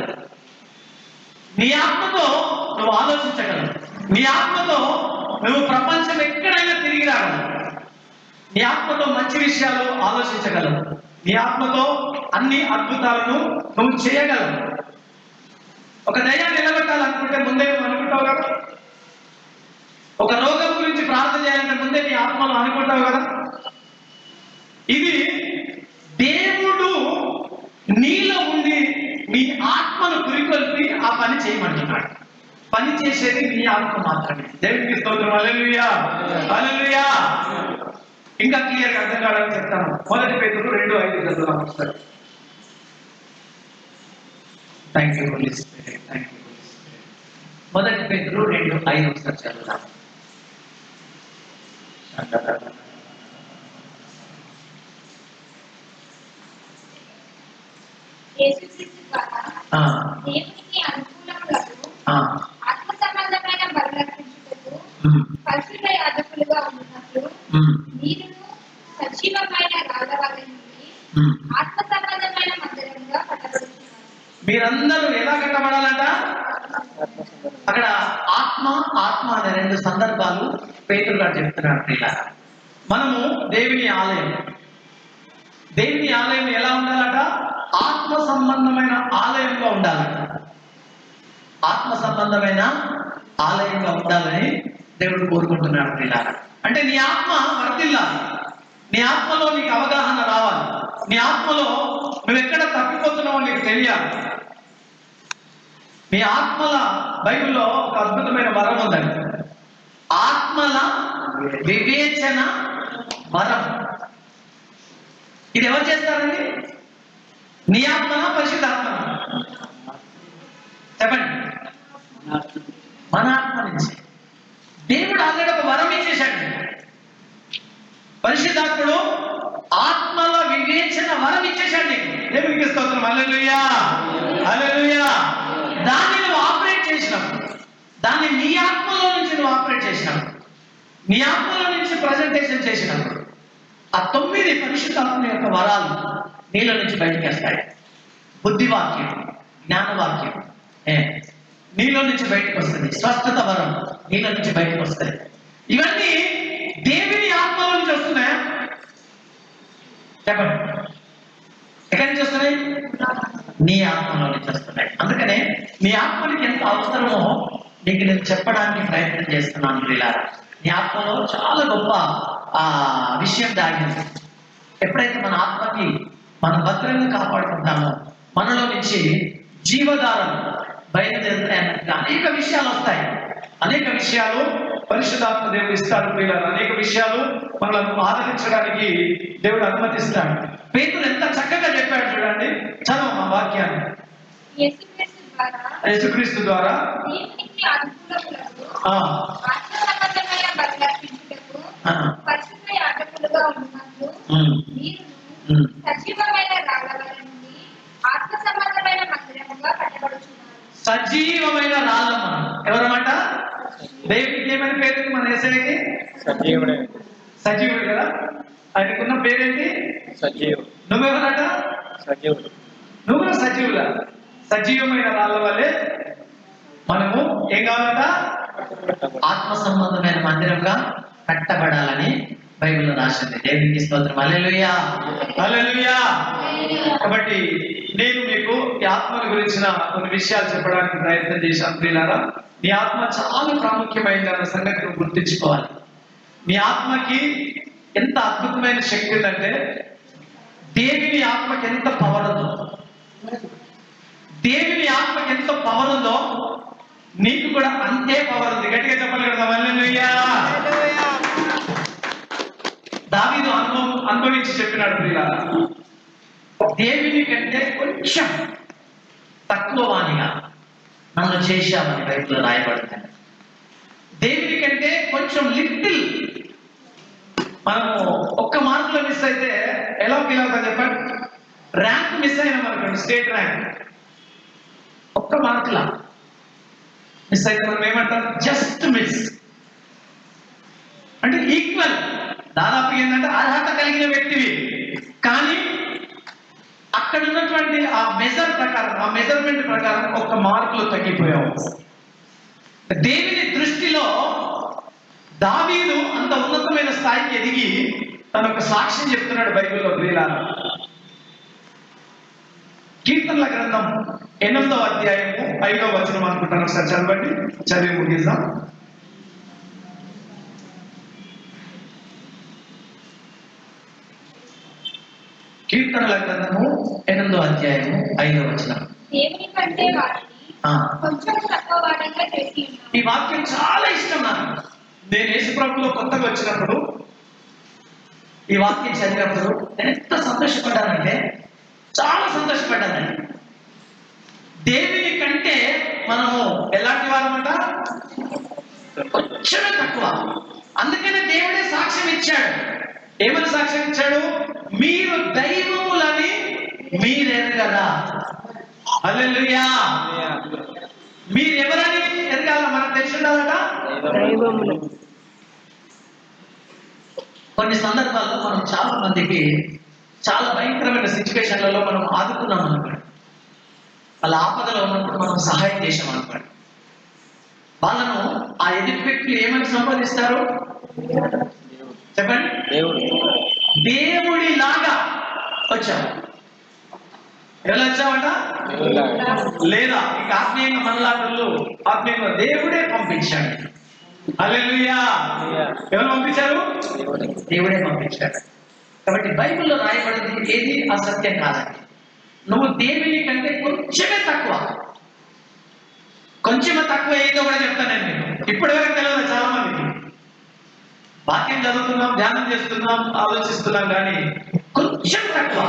నీ ఆత్మతో నువ్వు ఆలోచించగలవు, నీ ఆత్మతో నువ్వు ప్రపంచం ఎక్కడైనా తిరిగి రాగలవు, నీ ఆత్మతో మంచి విషయాలు ఆలోచించగలవు, నీ ఆత్మతో అన్ని అద్భుతాలను నువ్వు చేయగలవు. ఒక దయ్యాన్ని నిలబెట్టాలనుకుంటే ముందే నువ్వు అనుకుంటావు కదా. ఒక రోగం గురించి ప్రార్థన చేయాలంటే ముందే నీ ఆత్మలో అనుకుంటావు కదా. ఇది దేవుడు నీలో ఉండి నీ ఆత్మను పురికొల్పి ఆ పని చేయమంటున్నాడు. పని చేసేది నీ ఆత్మ మాత్రమే. దేవునికి స్తోత్రం. హల్లెలూయా, హల్లెలూయా. ఇంకా క్లియర్ గా అర్థం కావాలని చెప్తాను. 1 పేతురు 2:5 చదువుదాం ఒకసారి. Thank you Holi spirit, thank you Holi Spirit. 1 పేతురు 2:5 ఒకసారి చదువుదాం. యేసుక్రీస్తు ద్వారా దేవునికి అనుకూలములకు ఆత్మ సంబంధమైన బలులర్పించుటకు పరిశుద్ధ యాజకులుగా ఉన్నట్లు మీరును సజీవమైన రాళ్ళవలె నుండి ఆత్మ సంబంధమైన మందిరముగా కట్టబడుతున్నారు. మీరందరూ ఎలా కట్టబడాలంట? అక్కడ ఆత్మ ఆత్మ అనే 2 సందర్భాలు పేతురు గారు చెప్తున్నారు. పిల్లలు, మనము దేవుని ఆలయం. దేవుని ఆలయం ఎలా ఉండాలట? ఆత్మ సంబంధమైన ఆలయంగా ఉండాలట. ఆత్మ సంబంధమైన ఆలయంగా ఉండాలని దేవుడు కోరుకుంటున్నాడు. పిల్లలు, అంటే నీ ఆత్మ వర్ధిల్లాలి, నీ ఆత్మలో నీకు అవగాహన రావాలి, నీ ఆత్మలో నువ్వు ఎక్కడ తప్పిపోతున్నావో నీకు తెలియాలి. మీ ఆత్మల బైబిల్లో ఒక అద్భుతమైన వరం ఉందండి, ఆత్మల వివేచన వరం. ఇది ఎవరు చేస్తారండి? నీ ఆత్మనా, పరిశుద్ధాత్మనా? చెప్పండి. మన ఆత్మ నుంచి దేవుడు ఆల్రెడీ ఒక వరం ఇచ్చేశాడు. పరిశుద్ధాత్ముడు ఆత్మల వివేచన వరం ఇచ్చేశాడు నీకు. దేవునికి స్తోత్రం. హల్లెలూయా, హల్లెలూయా. దాన్ని నువ్వు ఆపరేట్ చేసినప్పుడు, దాన్ని నీ ఆత్మలో నుంచి నువ్వు ఆపరేట్ చేసినప్పుడు, నీ ఆత్మలో నుంచి ప్రజెంటేషన్ చేసినప్పుడు ఆ 9 పరిశుద్ధాత్మ యొక్క వరాలు నీలో నుంచి బయటకు వస్తాయి. బుద్ధివాక్యం, జ్ఞానవాక్యం నీలో నుంచి బయటకు వస్తుంది. స్వస్థత వరం నీలో నుంచి బయటకు వస్తుంది. ఇవన్నీ దేవుని ఆత్మలో నుంచి వస్తున్నాయా? చెప్పండి, ఎక్కడి నుంచి వస్తున్నాయి? నీ ఆత్మలో నుంచి వస్తున్నాయి. అందుకనే నీ ఆత్మనికి ఎంత అవసరమో నీకు నేను చెప్పడానికి ప్రయత్నం చేస్తున్నాను. పిల్లారా, నీ ఆత్మలో చాలా గొప్ప విషయం దాగింది. ఎప్పుడైతే మన ఆత్మకి మనం భద్రంగా కాపాడుకుంటామో మనలో నుంచి జీవధారం బయలుదేరుతాయి. అనేక విషయాలు వస్తాయి, అనేక విషయాలు పరిశుద్ధాత్మ దేవుడు ఇస్తాడు ప్రియులారా. అనేక విషయాలు మనల్ని ఆదరించడానికి దేవుడు అనుమతిస్తాడు. పేతురు ఎంత చక్కగా చెప్పాడు చూడండి. చదవం ఆ వాక్యాన్ని. యేసుక్రీస్తు ద్వారా దేవునికి అనుకూలములకు ఆ, ఆత్మ సంబంధమైన బలులర్పించుటకు పరిశుద్ధ యాజకులుగా ఉన్నట్లు ఉమ్, మీరును సజీవమైన రాళ్ళ నుండి ఆత్మ సంబంధమైన మందిరముగా కట్టబడుచున్నారు. సజీవమైన రాళ్ళమ్మ. ఎవరన్నమాట? దేవుడికి ఏమని పేరు మన యేసయ్యకి? సజీవుడే. సజీవుడు కదా. ఆయనకున్న పేరేంటి? సజీవుడు. నువ్వెవరట? సజీవుడు. నువ్వు కూడా సజీవులా. సజీవమైన రాళ్ళ వల్లే మనము ఏం కావాలట? ఆత్మ సంబంధమైన మందిరంగా కట్టబడాలని బైబిల్లో రాసింది. దేవునికి స్తోత్రం. హల్లెలూయా. హల్లెలూయా. కాబట్టి నేను మీకు ఈ ఆత్మల గురించిన కొన్ని విషయాలు చెప్పడానికి ప్రయత్నం చేశాను ప్రియులారా. నీ ఆత్మ చాలా ప్రాముఖ్యమైనది అన్న సంగతి నువ్వు గుర్తించుకోవాలి. నీ ఆత్మకి ఎంత అద్భుతమైన శక్తి ఉందంటే, దేవుని ఆత్మకి ఎంత పవర్ ఉందో, దేవుని ఆత్మకి ఎంత పవర్ ఉందో నీకు కూడా అంతే పవర్ ఉంది. గట్టిగా చెప్పాలి కదా. హల్లెలూయా. దావీదు అనుభవించి చెప్పినాడు ప్రియులారా, దేవుని కంటే కొంచెం తక్కువ వాణిగా నన్ను చేశామని బైబిల్లో రాయబడుతుంది. దేవుని కంటే కొంచెం లిటిల్ మనము ఒక్క మార్కులో మిస్ అయితే ఎలా ఫీల్ అవుతాం చెప్పండి? ర్యాంక్ మిస్ అయినాం అనుకోండి, స్టేట్ ర్యాంక్ ఒక్క మార్కులా మిస్ అయితే మనం ఏమంటాం? Just miss. అంటే ఈక్వల్, దాదాపు ఏంటంటే అర్హత కలిగిన వ్యక్తివి, కానీ అక్కడ ఉన్నటువంటి ఆ మెజర్మెంట్ ప్రకారం ఒక్క మార్కులో తగ్గిపోయావు. దేవుని దృష్టిలో దావీదు అంత ఉన్నతమైన స్థాయికి ఎదిగి తన ఒక సాక్ష్యం చెప్తున్నాడు బైబిల్లో ప్రియులారా. కీర్తనల గ్రంథం 8వ అధ్యాయము 5వ వచనం అనుకుంటాను. ఒకసారి చదవండి, చదివి ముగిద్దాం. కీర్తనల గ్రంథము 8వ అధ్యాయము 5వ వచనం. దేవుని కంటే వాటిని కొంచెం తక్కువ వాడంగా చేసి ఉన్నాడు. ఈ వాక్యం చాలా ఇష్టం నాకు. నేను యేసుప్రభులో కొత్తగా వచ్చినప్పుడు ఈ వాక్యం చదివినప్పుడు నేను ఎంత సంతోషపడ్డానంటే, చాలా సంతోషపడ్డానండి. దేవుని కంటే మనము ఎలాంటి వారమంట? కొంచెమే తక్కువ. అందుకనే దేవుడే సాక్ష్యం ఇచ్చాడు. ఏమని సాక్ష్యం ఇచ్చాడు? మీరు దైవములని మీరెరగరా. హల్లెలూయా. మీరెవరని ఎరగాల? మనకు తెలిసి ఉండాలట. కొన్ని సందర్భాల్లో మనం చాలా మందికి చాలా భయంకరమైన సిచ్యువేషన్లలో మనం ఆదుకున్నాం అనుకోండి, వాళ్ళ ఆపదలో ఉన్నప్పుడు మనం సహాయం చేసాం అనుకోండి, వాళ్ళను ఆ ఎదుటి వ్యక్తులు ఏమని సంపాదిస్తారు చెప్పండి? దేవుడి లాగా వచ్చావు. ఎలా వచ్చావట? లేదా ఇక ఆత్మీయంగా మనలాటలు ఆత్మీయంగా దేవుడే పంపించాడు. హల్లెలూయా. ఎవరు పంపించారు? దేవుడే పంపించాడు. కాబట్టి బైబిల్లో రాయబడింది ఏది అసత్యం కాదండి. నువ్వు దేవుని కంటే కొంచెమే తక్కువ. కొంచెమే తక్కువ ఏదో కూడా చెప్తాను నేను. ఇప్పటి వరకు తెలియదు చాలా మందికి. వాక్యం చదువుతున్నాం, ధ్యానం చేస్తున్నాం, ఆలోచిస్తున్నాం, కానీ కొంచెం తక్కువ.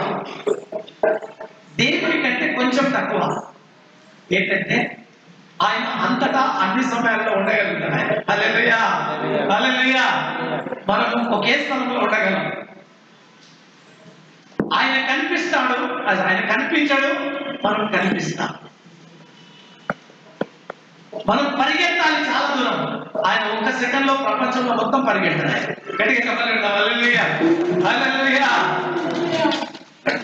దేవుని కంటే కొంచెం తక్కువ ఏంటంటే ఆయన అంతటా అన్ని సమయాల్లో ఉండగలుగుతాడు. హల్లెలూయా. హల్లెలూయా. మనం ఒకే స్థలంలో ఉండగలం. ఆయన కనిపిస్తాడు, ఆయన కనిపించాడు, మనం కనిపిస్తాం. మనం పరిగెత్తాలి చాలా దూరం. ఆయన ఒక్క సెకండ్ లో ప్రపంచంలో మొత్తం పరిగెడతాడు. గట్టిగా చెప్పగలుగుతాం. హల్లెలూయా. హల్లెలూయా.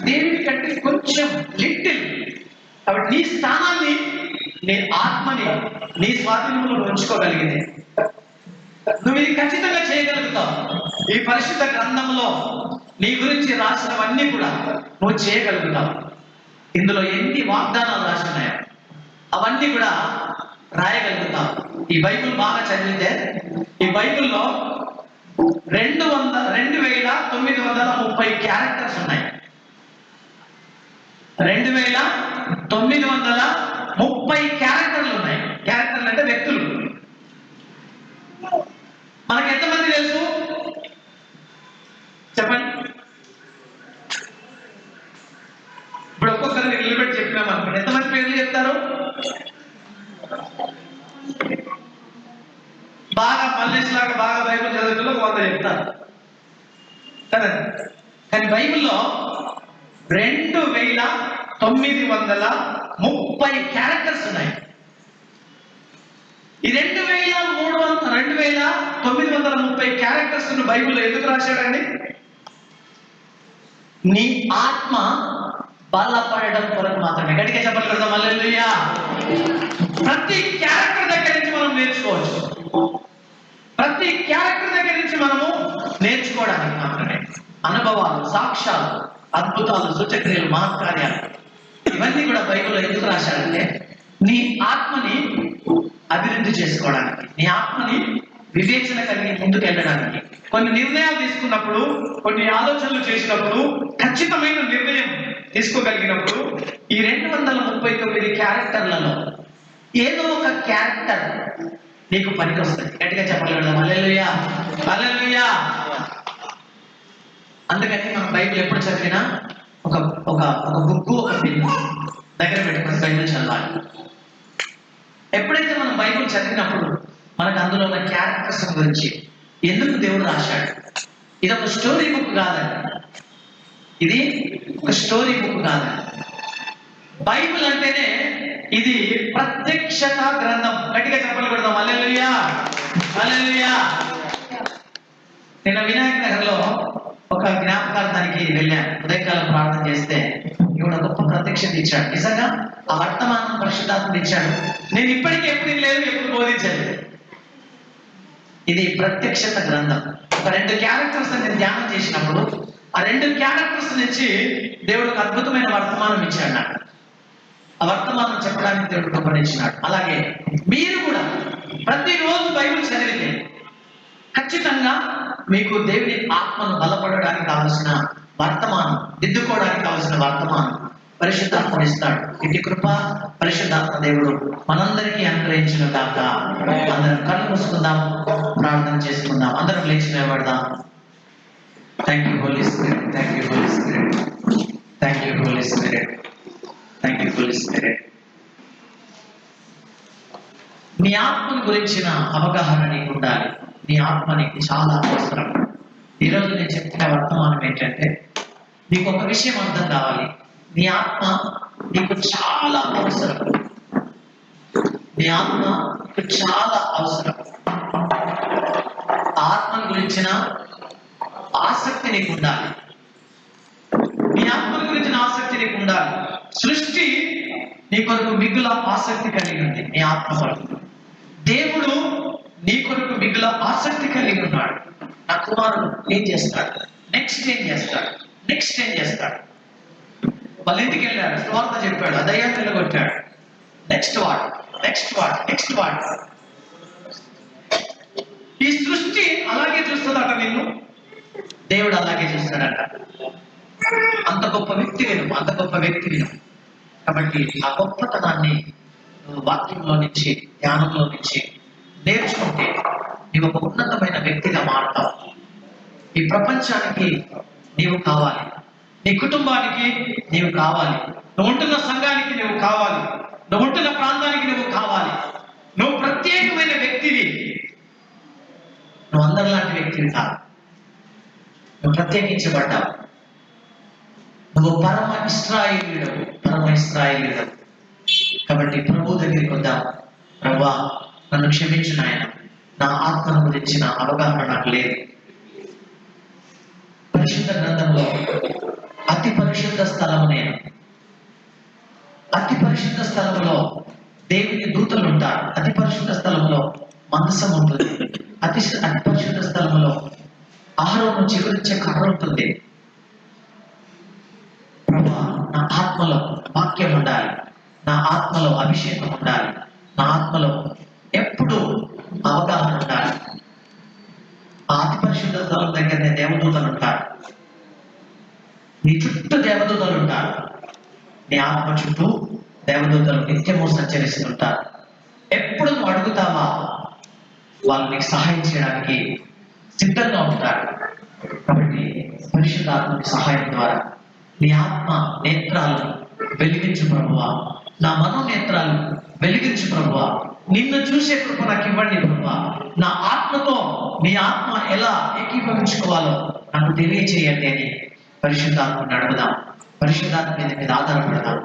దేవుని కంటే కొంచెం లిటిల్. కాబట్టి నీ స్థానాన్ని, నీ ఆత్మని నీ స్వాధీనంలో ఉంచుకోగలిగింది. నువ్వు ఇది ఖచ్చితంగా చేయగలుగుతావు. ఈ పరిశుద్ధ గ్రంథంలో నీ గురించి రాసినవన్నీ కూడా నువ్వు చేయగలుగుతావు. ఇందులో ఎన్ని వాగ్దానాలు రాసినాయో అవన్నీ కూడా రాయగలుగుతావు. ఈ బైబిల్ బాగా చదివితే ఈ బైబిల్లో 2930 క్యారెక్టర్స్ ఉన్నాయి. 2930 క్యారెక్టర్లు ఉన్నాయి. క్యారెక్టర్లు అంటే వ్యక్తులు. 2030 క్యారెక్టర్స్ ఉన్నాయి. ఈ 2930 క్యారెక్టర్స్ బైబిల్లో ఎందుకు రాశాడండి? నీ ఆత్మ బలపడడం కొరకు మాత్రమే. గట్టిగా చెప్పాలి కదా, హల్లెలూయా. ప్రతి క్యారెక్టర్ దగ్గర నుంచి మనం నేర్చుకోవచ్చు. ప్రతి క్యారెక్టర్ దగ్గర నుంచి మనము నేర్చుకోవడానికి మాత్రమే. అనుభవాలు, సాక్ష్యాలు, అద్భుతాలు, సూచక్రియలు, మహత్కార్యాలు ఇవన్నీ కూడా బైబిల్లో ఎందుకు రాశాడంటే నీ ఆత్మని అభివృద్ధి చేసుకోవడానికి, నీ ఆత్మని వివేచన కలిగి ముందుకు వెళ్ళడానికి, కొన్ని నిర్ణయాలు తీసుకున్నప్పుడు, కొన్ని ఆలోచనలు చేసినప్పుడు, ఖచ్చితమైన నిర్ణయం తీసుకోగలిగినప్పుడు ఈ 239 క్యారెక్టర్లలో ఏదో ఒక క్యారెక్టర్ నీకు పనికి వస్తుంది. గట్టిగా చెప్పాలి కదా, హల్లెలూయా, హల్లెలూయా. అందుకని మనం బైబిల్ ఎప్పుడు చదివినా ఒక ఒక ఒక బుక్, ఒక పెన్ను దగ్గర పెట్టుకొని బైబిల్ చదవాలి. ఎప్పుడైతే మనం బైబిల్ చదివినప్పుడు మనకు అందులో ఉన్న క్యారెక్టర్స్ గురించి ఎందుకు దేవుడు రాశాడు, ఇది ఒక స్టోరీ బుక్ కాదండి. ఇది ఒక స్టోరీ బుక్ కాదండి. బైబిల్ అంటేనే ఇది ప్రత్యక్షత గ్రంథం. గట్టిగా చెప్పలు కొడదాం, హల్లెలూయా, హల్లెలూయా. నేను వినాయక నగర్లో ఒక జ్ఞాపకార్థానికి వెళ్ళాను. ఉదయకాలం ప్రార్థన చేస్తే ఇవిడ గొప్ప ప్రత్యక్షత ఇచ్చాడు. నిజంగా ఆ వర్తమానం పరిశుద్ధాత్మ ఇచ్చాడు. నేను ఇప్పటికీ ఎప్పుడు లేదు, ఎప్పుడు బోధించలేదు. ఇది ప్రత్యక్షత గ్రంథం. ఒక 2 క్యారెక్టర్స్ నేను ధ్యానం చేసినప్పుడు ఆ 2 క్యారెక్టర్స్ నుంచి దేవుడు ఒక అద్భుతమైన వర్తమానం ఇచ్చాడు నాకు. ఆ వర్తమానం చెప్పడానికి దేవుడు గమనించినాడు. అలాగే మీరు కూడా ప్రతిరోజు బైబిల్ చదివితే ఖచ్చితంగా మీకు దేవుని ఆత్మను బలపడడానికి కావలసిన వర్తమానం, దిద్దుకోవడానికి కావలసిన వర్తమానం పరిశుద్ధాత్మ ఇస్తాడు. ఇటు కృప పరిశుద్ధాత్మ దేవుడు మనందరికీ అనుగ్రహించిన కాక. అందరం కళ్ళు మూసుకుందాం, ప్రార్థన చేసుకుందాం. అందరం లేచి నిలబడదాం. Thank you Holi spirit, thank you Holi spirit, thank you Holi spirit, thank you Holi spirit. నీ ఆత్మను గురించిన అవగాహన నీకు ఉండాలి. నీ ఆత్మ నీకు చాలా అవసరం. ఈరోజు నేను చెప్పిన వర్తమానం ఏంటంటే నీకు ఒక విషయం అర్థం కావాలి. నీ ఆత్మ నీకు చాలా అవసరం. నీ ఆత్మ నీకు చాలా అవసరం. ఆత్మను గురించిన ఆసక్తి నీకు ఉండాలి. నీ ఆత్మను గురించిన ఆసక్తి నీకు ఉండాలి. సృష్టి నీ కొరకు మిగుల ఆసక్తి కలిగి ఉంది. నీ ఆత్మ కొరకు దేవుడు నీ కొరకు మిగుల ఆసక్తి కలిగి ఉన్నాడు. నా కుమారుడు ఏం చేస్తాడు, నెక్స్ట్ ఏం చేస్తాడు, నెక్స్ట్ ఏం చేస్తాడు. వాళ్ళ ఇంటికి వెళ్ళాడు, స్వార్థ చెప్పాడు, అదయ్యా నిలగొట్టాడు. Next what, next what, next what. ఈ సృష్టి అలాగే చూస్తుందట నిన్ను, దేవుడు అలాగే చూస్తాడట. అంత గొప్ప వ్యక్తి విను, అంత గొప్ప వ్యక్తి విను. కాబట్టి ఆ గొప్పతనాన్ని నువ్వు వాక్యంలో నుంచి, ధ్యానంలో నుంచి నేర్చుకుంటే నీవు ఒక ఉన్నతమైన వ్యక్తిగా మారుతావు. ఈ ప్రపంచానికి నీవు కావాలి, నీ కుటుంబానికి నీవు కావాలి, నువ్వు ఉంటున్న సంఘానికి నువ్వు కావాలి, నువ్వు ఉంటున్న ప్రాంతానికి నువ్వు కావాలి. నువ్వు ప్రత్యేకమైన వ్యక్తివి. నువ్వు అందరిలాంటి వ్యక్తివి కాదు. నువ్వు ప్రత్యేకించబడ్డావు. నువ్వు పరమ ఇశ్రాయేలీయుడవు, పరమ ఇశ్రాయేలీయుడవు. కాబట్టి ప్రభు దగ్గరికి వద్దాం. ప్రభువా, నన్ను క్షమించు నాయన, నా ఆత్మను గురించిన అవగాహన నాకు లేదు. పరిశుద్ధ గ్రంథంలో అతి పరిశుద్ధ స్థలము నేను. అతి పరిశుద్ధ స్థలంలో దేవుని దూతలు ఉంటారు. అతి పరిశుద్ధ స్థలంలో మందసం ఉంటుంది. అతి పరిశుద్ధ స్థలంలో ఆహారం చిగురించే కర్ర ఉంటుంది. ప్రభువా, నా ఆత్మలో వాక్యం ఉండాలి, నా ఆత్మలో అభిషేకం ఉండాలి, నా ఆత్మలో ఎప్పుడు అవగాహన ఉండాలి. ఆ అతి పరిశుద్ధ స్థలం దగ్గరనే దేవదూతలు ఉంటారు. నీ చుట్టూ దేవదూతలు ఉంటారు. నీ ఆత్మ చుట్టూ దేవదూతలు నిత్యము సంచరిస్తుంటారు. ఎప్పుడు నువ్వు అడుగుతావా, వాళ్ళు నీకు సహాయం చేయడానికి సిద్ధంగా ఉంటారు. కాబట్టి పరిశుద్ధాత్మని సహాయం ద్వారా నీ ఆత్మ నేత్రాలను వెలిగించు ప్రభువా, నా మనోనేత్రాలు వెలిగించు ప్రభువా, నిన్ను చూసే కృప నాకు ఇవ్వండి ప్రభువా. నా ఆత్మతో నీ ఆత్మ ఎలా ఏకీభవించుకోవాలో నాకు తెలియచేయండి అని పరిశుద్ధాత్మని అడుగుదాం. పరిశుద్ధాత్మ మీద ఆధారపడదాం.